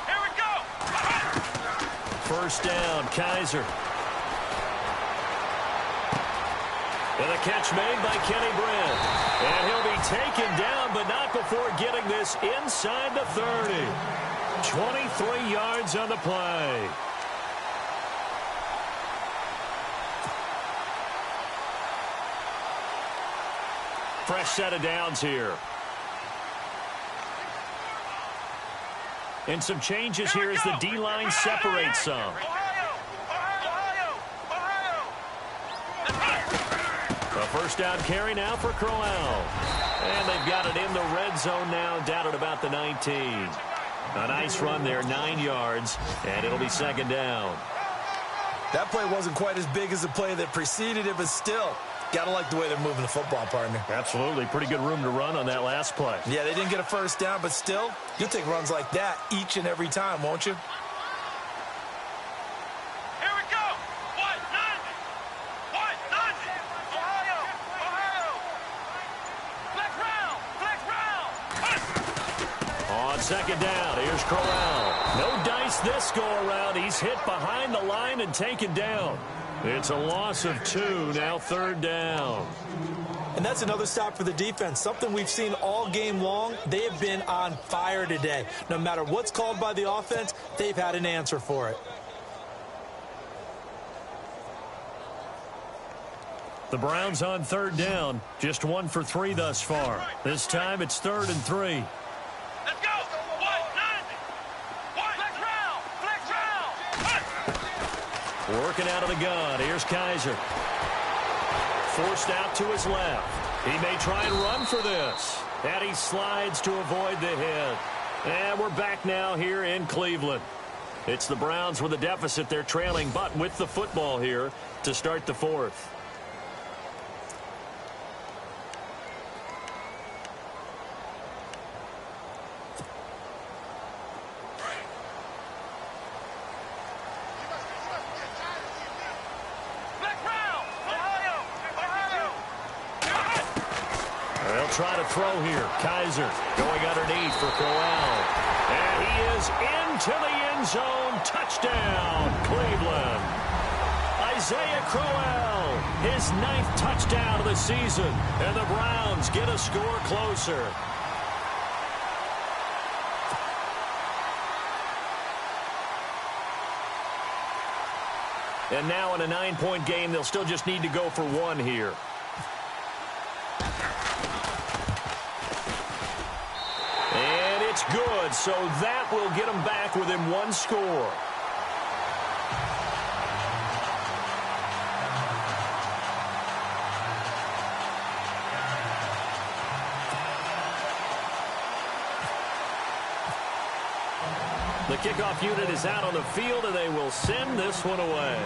Here we go. First down, Kaiser. And a catch made by Kenny Britt. And he'll be taken down, but not before getting this inside the 30. 23 yards on the play. Fresh set of downs here. And some changes here as the D-line separates some. A first down carry now for Crowell. And they've got it in the red zone now, down at about the 19. A nice run there, 9 yards, and it'll be second down. That play wasn't quite as big as the play that preceded it, but still, got to like the way they're moving the football, partner. Absolutely. Pretty good room to run on that last play. Yeah, they didn't get a first down, but still, you'll take runs like that each and every time, won't you? Here we go. 190. 190. Ohio. Ohio. Flex round. Flex round. On second down, here's Crowell. No dice this go around. He's hit behind the line and taken down. It's a loss of 2, now third down. And that's another stop for the defense, something we've seen all game long. They have been on fire today. No matter what's called by the offense, they've had an answer for it. The Browns on third down, just 1 for 3 thus far. This time it's 3rd and 3. Let's go. 190. Flex round. Flex round. Working out of the gun. Here's Kaiser. Forced out to his left. He may try and run for this. And he slides to avoid the hit. And we're back now here in Cleveland. It's the Browns with a deficit. They're trailing, but with the football here to start the 4th. Try to throw here. Kaiser going underneath for Crowell. And he is into the end zone. Touchdown, Cleveland. Isaiah Crowell, his 9th touchdown of the season. And the Browns get a score closer. And now in a 9-point game, they'll still just need to go for 1 here. It's good, so that will get them back within 1 score. The kickoff unit is out on the field, and they will send this one away.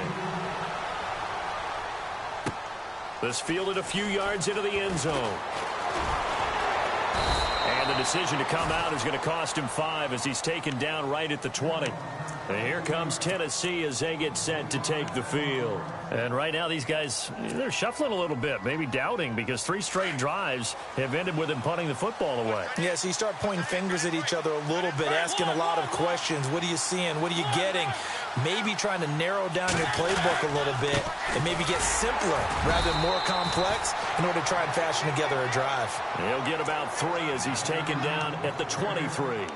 This fielded a few yards into the end zone. And the decision to come out is going to cost him 5 as he's taken down right at the 20. And here comes Tennessee as they get set to take the field. And right now these guys, they're shuffling a little bit, maybe doubting, because 3 straight drives have ended with them punting the football away. Yeah, so you start pointing fingers at each other a little bit, asking a lot of questions. What are you seeing? What are you getting? Maybe trying to narrow down your playbook a little bit and maybe get simpler rather than more complex in order to try and fashion together a drive. He'll get about 3 as he's taken down at the 23.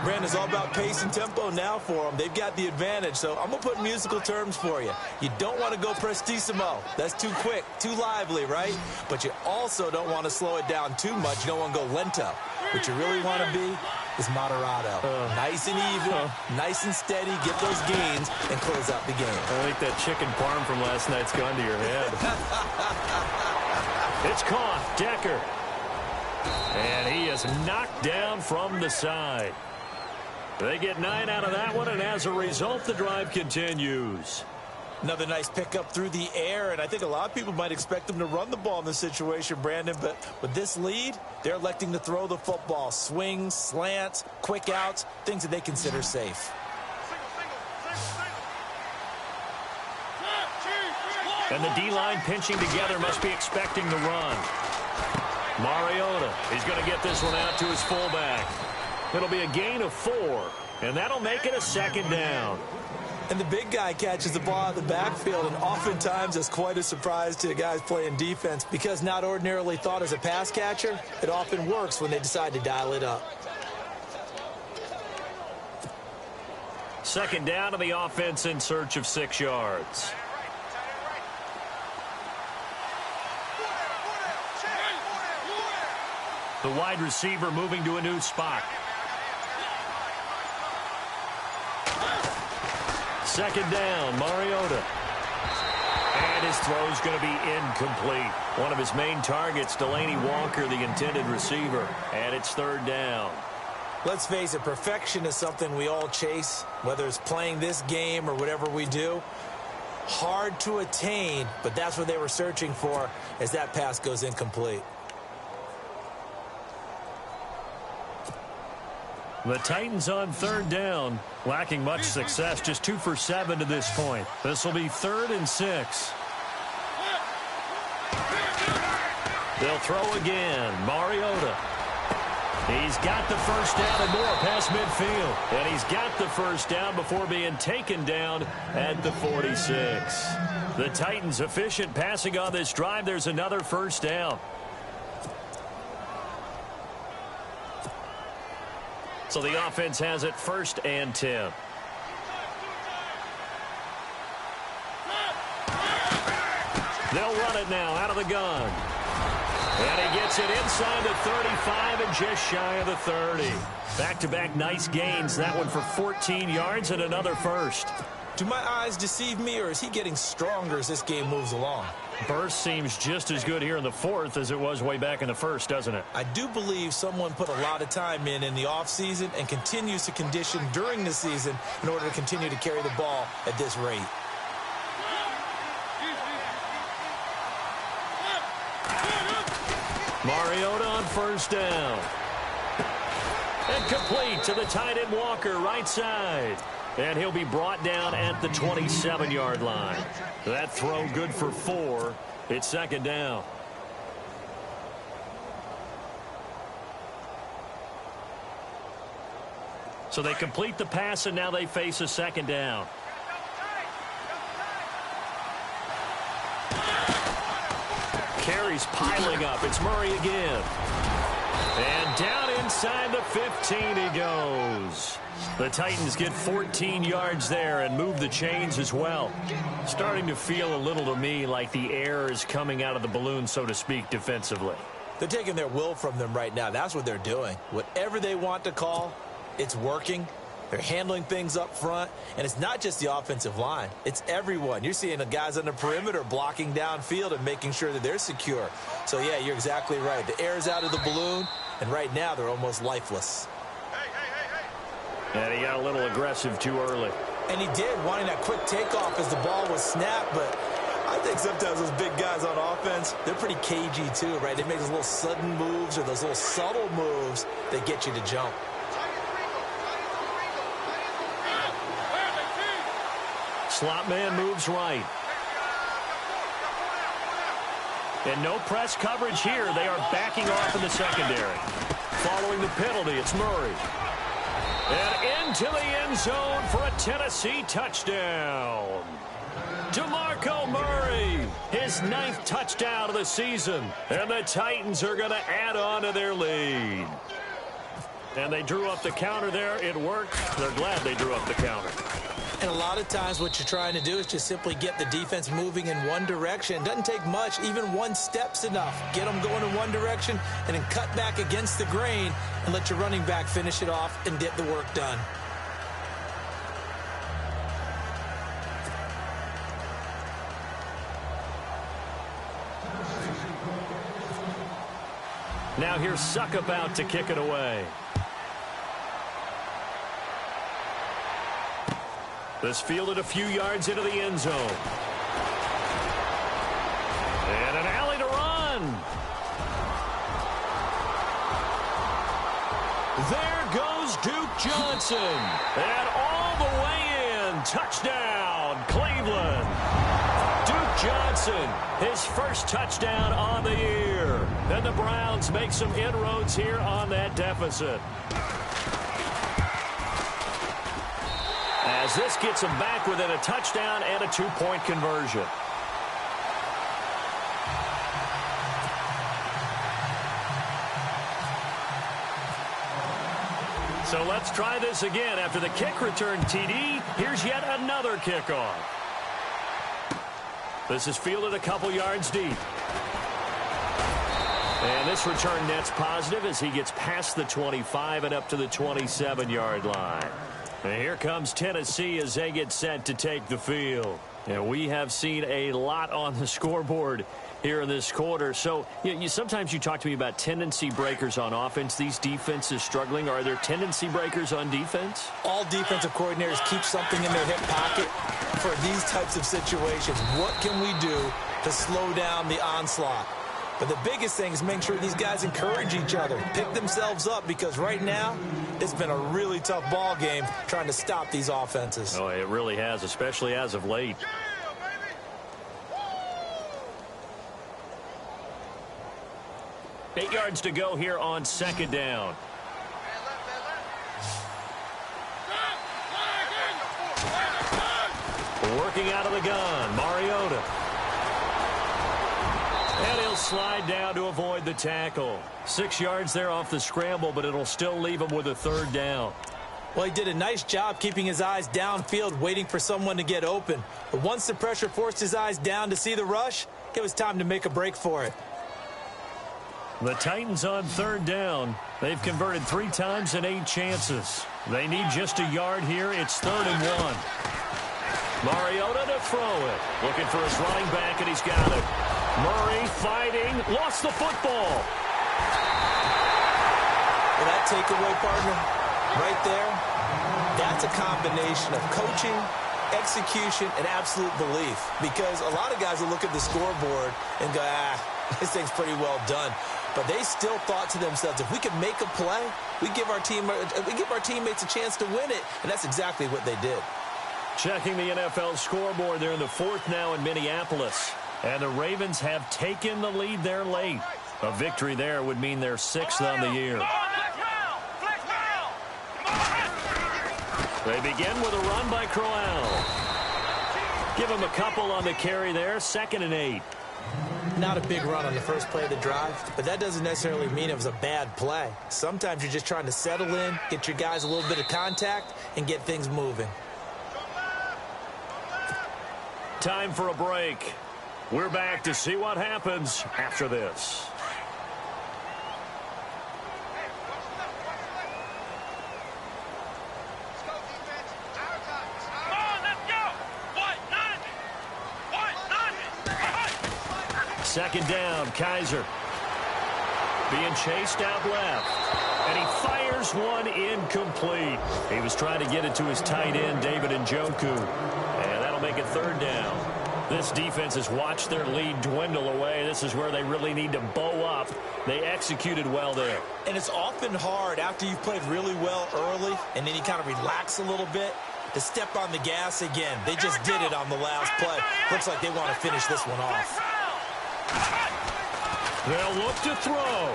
Brandon, it's all about pace and tempo now for them. They've got the advantage, so I'm going to put musical terms for you. You don't want to go prestissimo. That's too quick, too lively, right? But you also don't want to slow it down too much. You don't want to go lento. What you really want to be is moderato. Nice and even, nice and steady, get those gains, and close out the game. I think that chicken parm from last night's gone to your head. It's caught, Decker. And he is knocked down from the side. They get 9 out of that one, and as a result, the drive continues. Another nice pickup through the air, and I think a lot of people might expect them to run the ball in this situation, Brandon, but with this lead, they're electing to throw the football. Swings, slants, quick outs, things that they consider safe. And the D-line pinching together must be expecting the run. Mariota, he's going to get this one out to his fullback. It'll be a gain of 4, and that'll make it a second down. And the big guy catches the ball out of the backfield, and oftentimes it's quite a surprise to guys playing defense because not ordinarily thought as a pass catcher, it often works when they decide to dial it up. Second down to the offense in search of 6 yards. The wide receiver moving to a new spot. Second down, Mariota. And his throw's going to be incomplete. One of his main targets, Delaney Walker, the intended receiver. And it's third down. Let's face it, perfection is something we all chase, whether it's playing this game or whatever we do. Hard to attain, but that's what they were searching for as that pass goes incomplete. The Titans on third down, lacking much success, just 2 for 7 to this point. This will be 3rd and 6. They'll throw again. Mariota. He's got the first down and more past midfield. And he's got the first down before being taken down at the 46. The Titans efficient passing on this drive. There's another first down. So the offense has it 1st and 10. They'll run it now out of the gun. And he gets it inside the 35 and just shy of the 30. Back-to-back nice gains. That one for 14 yards and another first. Do my eyes deceive me, or is he getting stronger as this game moves along? Burst seems just as good here in the 4th as it was way back in the 1st, doesn't it? I do believe someone put a lot of time in the offseason and continues to condition during the season in order to continue to carry the ball at this rate. Mariota on first down. And complete to the tight end Walker, right side. And he'll be brought down at the 27-yard line. That throw good for 4. It's second down. So they complete the pass, and now they face a second down. Carries piling up. It's Murray again. And down inside the 15 he goes. The Titans get 14 yards there and move the chains as well. Starting to feel a little to me like the air is coming out of the balloon, so to speak, defensively. They're taking their will from them right now. That's what they're doing. Whatever they want to call, it's working. They're handling things up front, and it's not just the offensive line. It's everyone. You're seeing the guys on the perimeter blocking downfield and making sure that they're secure. So, yeah, you're exactly right. The air's out of the balloon, and right now they're almost lifeless. And he got a little aggressive too early. And he did, wanting that quick takeoff as the ball was snapped, but I think sometimes those big guys on offense, they're pretty cagey too, right? They make those little sudden moves or those little subtle moves that get you to jump. Slot man moves right. And no press coverage here. They are backing off in the secondary. Following the penalty, it's Murray. And into the end zone for a Tennessee touchdown. DeMarco Murray, his 9th touchdown of the season. And the Titans are going to add on to their lead. And they drew up the counter there. It worked. They're glad they drew up the counter. And a lot of times what you're trying to do is just simply get the defense moving in one direction. It doesn't take much. Even one step's enough. Get them going in one direction and then cut back against the grain and let your running back finish it off and get the work done. Now here's Suckup out to kick it away. This fielded a few yards into the end zone. And an alley to run. There goes Duke Johnson. And all the way in. Touchdown, Cleveland. Duke Johnson, his first touchdown on the year. And the Browns make some inroads here on that deficit. As this gets them back within a touchdown and a 2-point conversion. So let's try this again. After the kick return TD, here's yet another kickoff. This is fielded a couple yards deep. And this return net's positive as he gets past the 25 and up to the 27-yard line. And here comes Tennessee as they get set to take the field. And we have seen a lot on the scoreboard here in this quarter. So sometimes you talk to me about tendency breakers on offense. These defenses struggling. Are there tendency breakers on defense? All defensive coordinators keep something in their hip pocket for these types of situations. What can we do to slow down the onslaught? But the biggest thing is making sure these guys encourage each other, pick themselves up, because right now it's been a really tough ball game trying to stop these offenses. Oh, it really has, especially as of late. Yeah, 8 yards to go here on second down. Working out of the gun, Mariota. And he'll slide down to avoid the tackle. 6 yards there off the scramble, but it'll still leave him with a third down. Well, he did a nice job keeping his eyes downfield, waiting for someone to get open. But once the pressure forced his eyes down to see the rush, it was time to make a break for it. The Titans on third down. They've converted 3 times in 8 chances. They need just a yard here. It's 3rd and 1. Mariota to throw it. Looking for his running back, and he's got it. Murray fighting, lost the football. Well, that takeaway, partner, right there, that's a combination of coaching, execution, and absolute belief. Because a lot of guys will look at the scoreboard and go, this thing's pretty well done. But they still thought to themselves, if we can make a play, we give our teammates a chance to win it. And that's exactly what they did. Checking the NFL scoreboard, they're in the 4th now in Minneapolis. And the Ravens have taken the lead there late. A victory there would mean they're 6th on the year. They begin with a run by Crowell. Give him a couple on the carry there. 2nd and 8. Not a big run on the first play of the drive, but that doesn't necessarily mean it was a bad play. Sometimes you're just trying to settle in, get your guys a little bit of contact, and get things moving. Time for a break. We're back to see what happens after this. Second down, Kaiser. Being chased out left. And he fires one incomplete. He was trying to get it to his tight end, David Njoku. And that'll make it 3rd down. This defense has watched their lead dwindle away. This is where they really need to bow up. They executed well there. And it's often hard after you've played really well early and then you kind of relax a little bit to step on the gas again. They just did it on the last play. Looks like they want to finish this one off. They'll look to throw.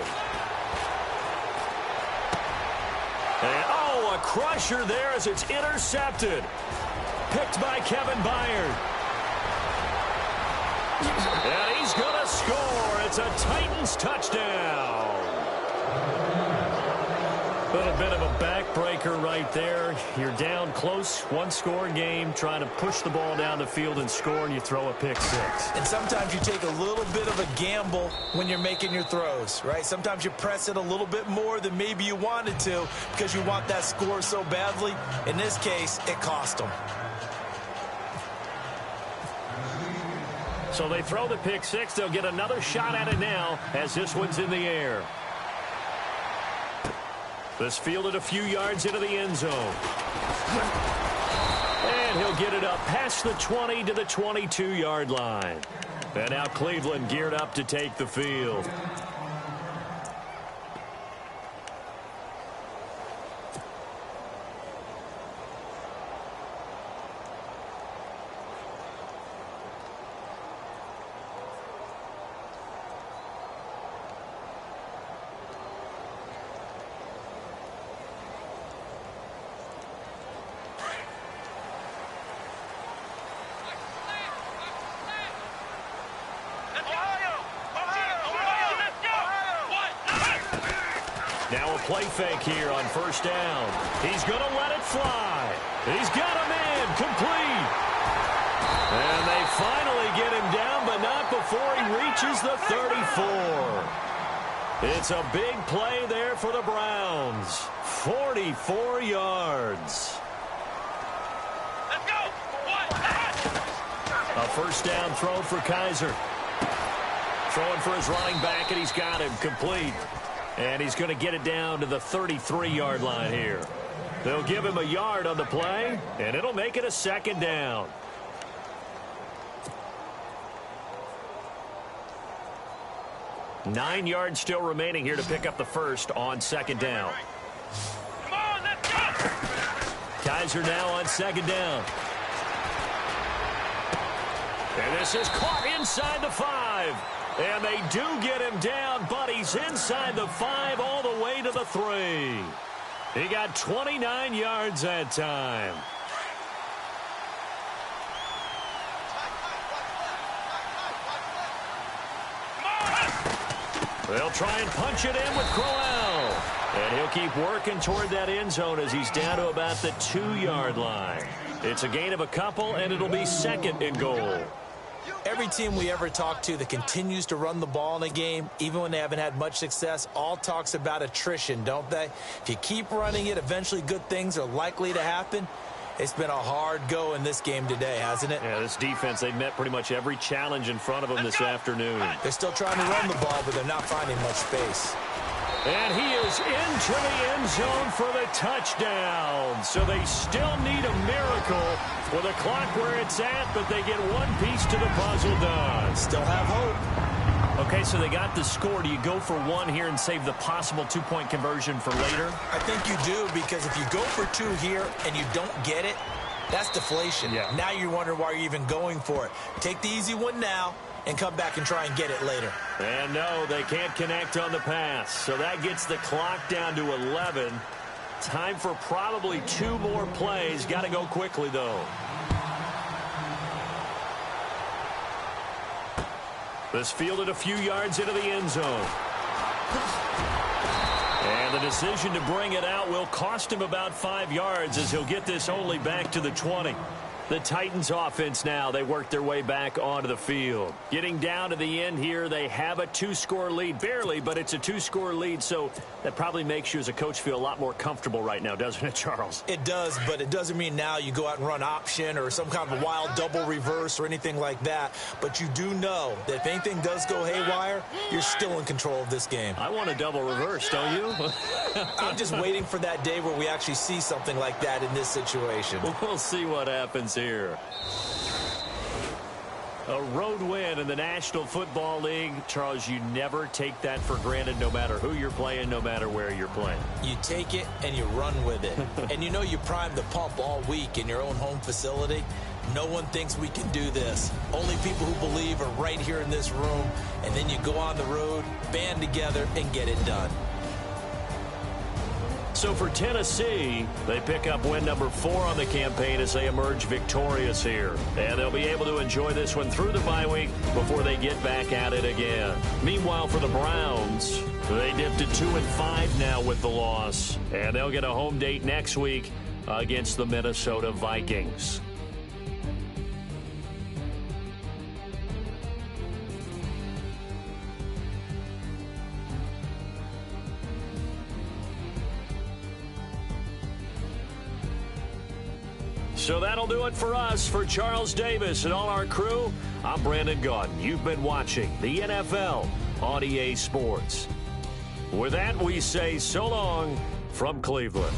And, a crusher there as it's intercepted. Picked by Kevin Byard. And he's going to score. It's a Titans touchdown. A little bit of a backbreaker right there. You're down close, 1-score game, trying to push the ball down the field and score, and you throw a pick 6. And sometimes you take a little bit of a gamble when you're making your throws, right? Sometimes you press it a little bit more than maybe you wanted to because you want that score so badly. In this case, it cost them. So they throw the pick 6. They'll get another shot at it now as this one's in the air. This fielded a few yards into the end zone. And he'll get it up past the 20 to the 22-yard line. And now Cleveland geared up to take the field. Now a play fake here on first down. He's going to let it fly. He's got a man complete. And they finally get him down, but not before he reaches the 34. It's a big play there for the Browns. 44 yards. Let's go. A first down throw for Kaiser. Throwing for his running back, and he's got him complete. And he's going to get it down to the 33-yard line here. They'll give him a yard on the play, and it'll make it a second down. Nine yards still remaining here to pick up the first on second down. Come on, let's go. Kaiser now on second down. And this is caught inside the 5. And they do get him down, but he's inside the 5 all the way to the 3. He got 29 yards that time. They'll try and punch it in with Crowell. And he'll keep working toward that end zone as he's down to about the 2-yard line. It's a gain of a couple, and it'll be second and goal. Every team we ever talk to that continues to run the ball in a game, even when they haven't had much success, all talks about attrition, don't they? If you keep running it, eventually good things are likely to happen. It's been a hard go in this game today, hasn't it? Yeah, this defense, they've met pretty much every challenge in front of them this afternoon. They're still trying to run the ball, but they're not finding much space. And he is into the end zone for the touchdown. So they still need a miracle with a clock where it's at, but they get one piece to the puzzle done. Still have hope. Okay, so they got the score. Do you go for one here and save the possible two-point conversion for later? I think you do, because if you go for two here and you don't get it, that's deflation. Yeah. Now you're wondering why you're even going for it. Take the easy one now and come back and try and get it later. And no, they can't connect on the pass. So that gets the clock down to 11. Time for probably two more plays. Got to go quickly, though. This fielded a few yards into the end zone. And the decision to bring it out will cost him about 5 yards as he'll get this only back to the 20. The Titans offense now, they work their way back onto the field. Getting down to the end here, they have a two-score lead. Barely, but it's a two-score lead, so that probably makes you as a coach feel a lot more comfortable right now, doesn't it, Charles? It does, but it doesn't mean now you go out and run option or some kind of a wild double reverse or anything like that. But you do know that if anything does go haywire, you're still in control of this game. I want a double reverse, don't you? I'm just waiting for that day where we actually see something like that in this situation. We'll see what happens here. A road win in the National Football League. Charles, you never take that for granted no matter who you're playing, no matter where you're playing. You take it and you run with it. And you know you primed the pump all week in your own home facility. No one thinks we can do this. Only people who believe are right here in this room. And then you go on the road, band together, and get it done. So for Tennessee, they pick up win number 4 on the campaign as they emerge victorious here. And they'll be able to enjoy this one through the bye week before they get back at it again. Meanwhile, for the Browns, they dipped to 2-5 now with the loss. And they'll get a home date next week against the Minnesota Vikings. So that'll do it for us. For Charles Davis and all our crew, I'm Brandon Gaudin. You've been watching the NFL on EA Sports. With that, we say so long from Cleveland.